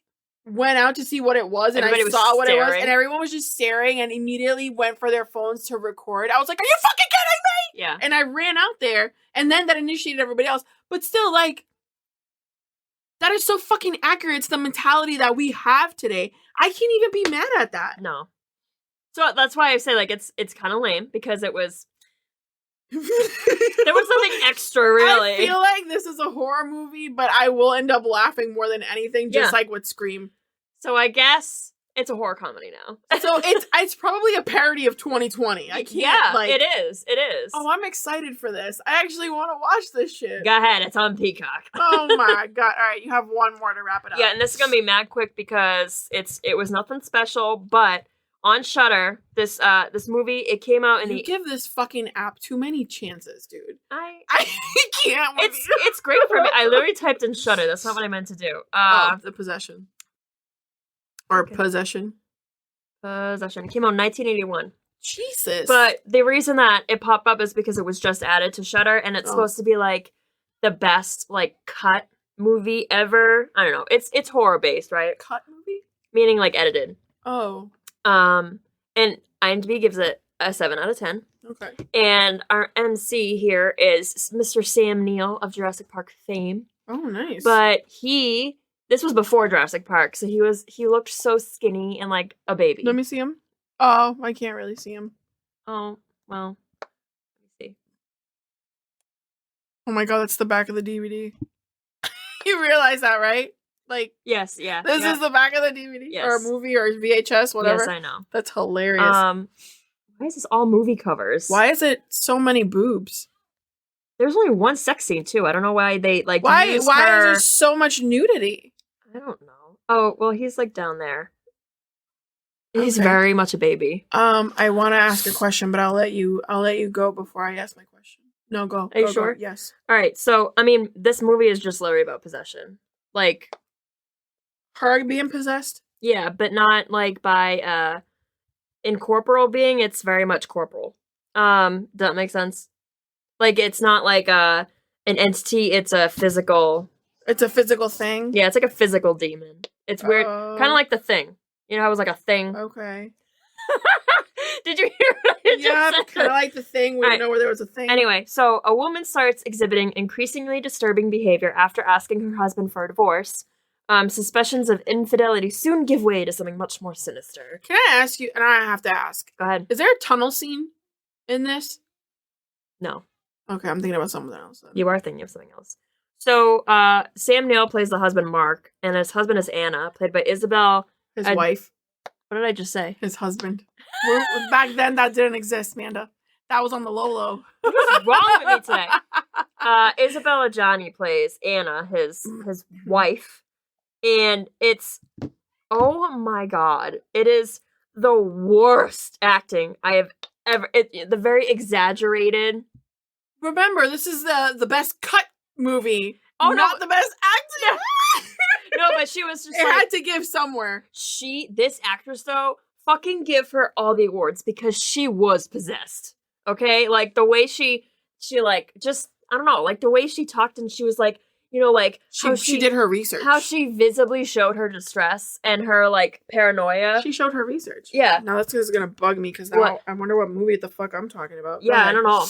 went out to see what it was, and I saw what it was, and everyone was just staring and immediately went for their phones to record. I was like, are you fucking kidding me? Yeah. And I ran out there, and then that initiated everybody else. But still, like, that is so fucking accurate. It's the mentality that we have today. I can't even be mad at that. No. So that's why I say, like, it's kind of lame, because it was... there was nothing extra, really. I feel like this is a horror movie, but I will end up laughing more than anything, just like with Scream. So I guess it's a horror comedy now. So it's probably a parody of 2020. I can't. Yeah, like, it is. It is. Oh, I'm excited for this. I actually want to watch this shit. Go ahead. It's on Peacock. Oh my god! All right, you have one more to wrap it up. Yeah, and this is gonna be mad quick because it was nothing special, but on Shudder, this movie, it came out in you give this fucking app too many chances, dude. I can't. It's great for me. I literally typed in Shudder. That's not what I meant to do. The Possession. Or okay. Possession. It came out in 1981. Jesus. But the reason that it popped up is because it was just added to Shudder, and it's supposed to be like the best like cut movie ever. I don't know. It's horror based, right? Cut movie? Meaning like edited. Oh. And IMDb gives it a 7 out of 10. Okay. And our MC here is Mr. Sam Neill of Jurassic Park fame. Oh, nice. But this was before Jurassic Park, so he looked so skinny and like a baby. Let me see him. Oh, I can't really see him. Oh, well. Let me see. Oh my god, that's the back of the DVD. You realize that, right? Like, yes, yeah. This is the back of the DVD or movie or VHS, whatever. Yes, I know. That's hilarious. Why is this all movie covers? Why is it so many boobs? There's only one sex scene too. I don't know why they like. Why is there so much nudity? I don't know. Oh well, he's like down there. He's very much a baby. I want to ask a question, but I'll let you go before I ask my question. No, go. Are you sure? Go. Yes. All right. So I mean, this movie is just literally about possession, like. Her being possessed? Yeah, but not like by incorporeal being. It's very much corporal. Does that make sense? Like it's not like an entity. It's a physical. It's a physical thing. Yeah, it's like a physical demon. It's weird, kind of like The Thing. You know how it was like a thing. Okay. Did you hear what I just said? Kind of like The Thing. We didn't know where there was a thing. Anyway, so a woman starts exhibiting increasingly disturbing behavior after asking her husband for a divorce. Suspicions of infidelity soon give way to something much more sinister. Can I ask you, and I have to ask. Go ahead. Is there a tunnel scene in this? No. Okay, I'm thinking about something else. Then. You are thinking of something else. So, Sam Neill plays the husband, Mark, and his husband is Anna, played by Isabel. His wife. What did I just say? His husband. Back then, that didn't exist, Manda. That was on the low. What is wrong with me today? Isabella Johnny plays Anna, his wife. And it's, oh my god, it is the worst acting I have ever, the very exaggerated. Remember, this is the best cut movie. Oh, not the best acting. No, but she was just had to give somewhere. This actress though, fucking give her all the awards because she was possessed. Okay? Like the way she like, just, I don't know, like the way she talked and she was like, you know, like she did her research. How she visibly showed her distress and her like paranoia. She showed her research. Yeah. Now that's gonna bug me because now I wonder what movie the fuck I'm talking about. Yeah, I don't know.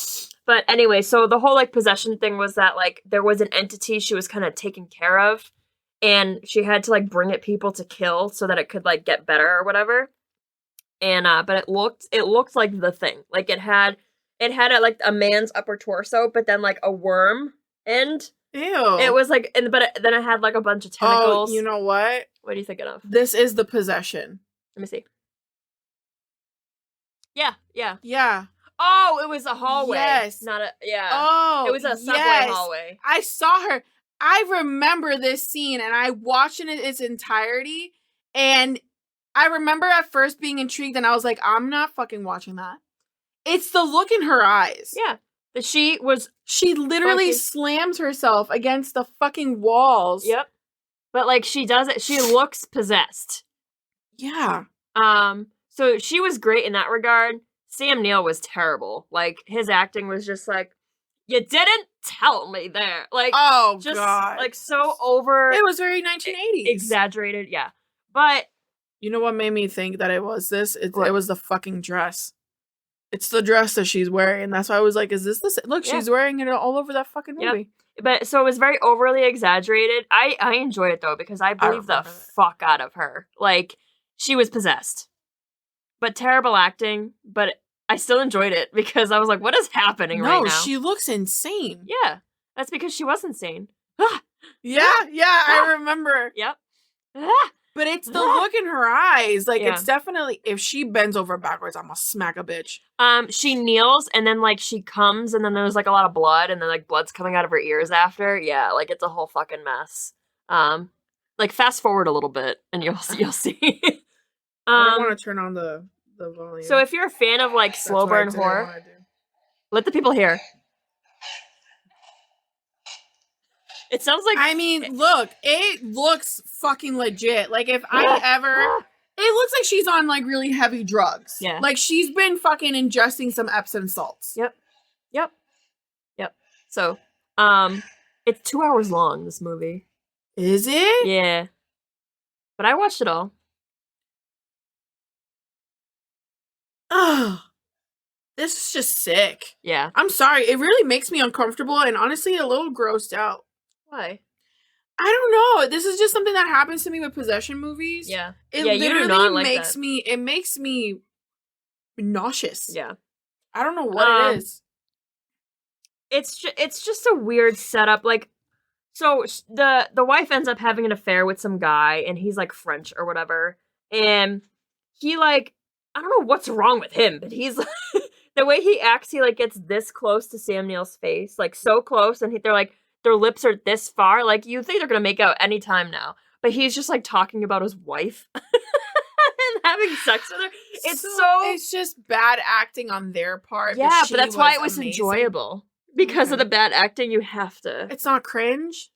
But anyway, so the whole like possession thing was that like there was an entity she was kind of taking care of, and she had to like bring it people to kill so that it could like get better or whatever. And but it looked like the thing. Like it had like a man's upper torso, but then like a worm end. Ew. It was like, then it had like a bunch of tentacles. Oh, you know what? What are you thinking of? This is The Possession. Let me see. Yeah. Yeah. Oh, it was a hallway. Yes. Not a, yeah. Oh, it was a subway hallway. I saw her. I remember this scene, and I watched it in its entirety, and I remember at first being intrigued, and I was like, I'm not fucking watching that. It's the look in her eyes. Yeah. She literally slams herself against the fucking walls. Yep. But like she does it, she looks possessed. Yeah. So she was great in that regard. Sam Neill was terrible. Like his acting was just like, you didn't tell me there. Like, oh just God. like so over. It was very 1980s. Exaggerated, yeah. But you know what made me think that it was this? It was the fucking dress. It's the dress that she's wearing. That's why I was like, is this the... Look, she's wearing it all over that fucking movie. Yep. But, so it was very overly exaggerated. I enjoyed it, though, because I believe the fuck out of her. Like, she was possessed. But terrible acting, but I still enjoyed it, because I was like, what is happening right now? No, she looks insane. Yeah. That's because she was insane. Yeah, I remember. Yep. But it's the look in her eyes. Like, it's definitely... If she bends over backwards, I'm gonna smack a bitch. She kneels, and then, like, she comes, and then there's, like, a lot of blood, and then, like, blood's coming out of her ears after. Yeah, like, it's a whole fucking mess. Like, fast forward a little bit, and you'll see. I don't want to turn on the volume. So if you're a fan of, like, slow burn horror... Let the people hear. It sounds like... I mean, look, it looks fucking legit. Like, if I ever... It looks like she's on, like, really heavy drugs. Yeah. Like, she's been fucking ingesting some Epsom salts. Yep. So, it's 2 hours long, this movie. Is it? Yeah. But I watched it all. Ugh. This is just sick. Yeah. I'm sorry. It really makes me uncomfortable and honestly a little grossed out. Why? I don't know. This is just something that happens to me with possession movies. Yeah. It you literally do not like makes that. me... It makes me nauseous. Yeah. I don't know what it is. It's just a weird setup. Like, so the wife ends up having an affair with some guy, and he's like French or whatever, and he like, I don't know what's wrong with him, but he's like, the way he acts, he like gets this close to Sam Neill's face, like so close, and they're like, their lips are this far, like you think they're gonna make out any time now, but he's just like talking about his wife and having sex with her. It's just bad acting on their part. Yeah, but that's why it was enjoyable. Because of the bad acting, you have to. It's not cringe?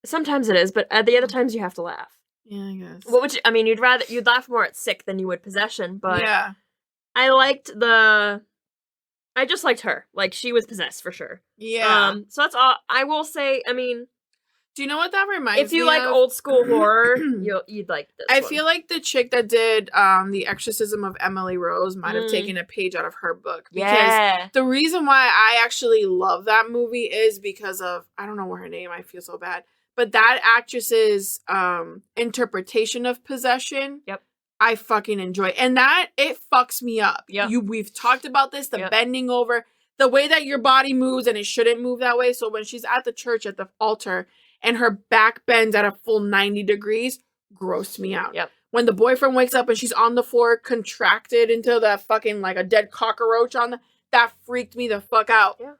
Sometimes it is, but at the other times you have to laugh. Yeah, I guess. What would you, I mean, you'd laugh more at Sick than you would Possession, but yeah. I just liked her. Like, she was possessed for sure. Yeah. So that's all. I will say, I mean... Do you know what that reminds me of? If you like old school horror, you'd like this I one. feel like the chick that did The Exorcism of Emily Rose might have taken a page out of her book. Because the reason why I actually love that movie is because of... I don't know her name. I feel so bad. But that actress's interpretation of possession... Yep. I fucking enjoy. And that, it fucks me up. Yep. We've talked about this, the bending over, the way that your body moves and it shouldn't move that way. So when she's at the church at the altar and her back bends at a full 90 degrees, grossed me out. Yep. When the boyfriend wakes up and she's on the floor contracted into that fucking like a dead cockroach that freaked me the fuck out. Yeah.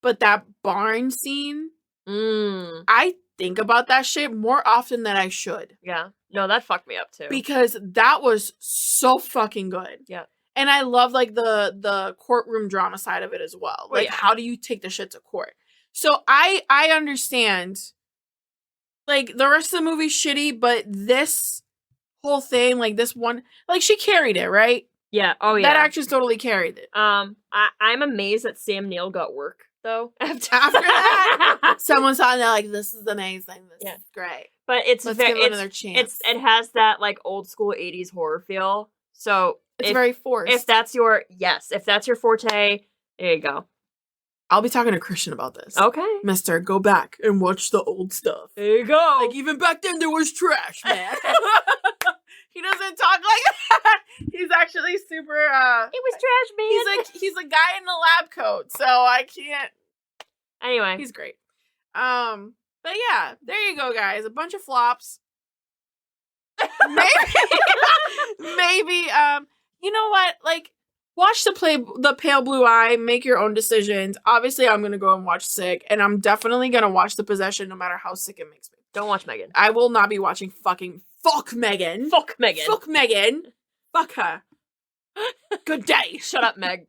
But that barn scene, I think about that shit more often than I should. Yeah. No, that fucked me up too. Because that was so fucking good. Yeah. And I love like the courtroom drama side of it as well. Like how do you take the shit to court? So I understand like the rest of the movie's shitty, but this whole thing, like this one, like she carried it, right? Yeah. Oh yeah. That actress totally carried it. I'm amazed that Sam Neill got work though. After that, someone saw and they're like, "This is amazing. This is great." But let's give it another chance. It has that like old school 80s horror feel. So it's very forced. If that's your forte, there you go. I'll be talking to Christian about this. Okay. Mister, go back and watch the old stuff. There you go. Like even back then there was trash, man. He doesn't talk like that. He's actually super. It was trash, man. He's a guy in a lab coat, so I can't. Anyway, he's great. But yeah, there you go, guys. A bunch of flops. Maybe, you know what? Like, watch the Pale Blue Eye. Make your own decisions. Obviously, I'm gonna go and watch Sick, and I'm definitely gonna watch The Possession, no matter how sick it makes me. Don't watch Megan. I will not be watching fuck Megan. Fuck Megan. Fuck Megan. Fuck her. Good day. Shut up, Meg.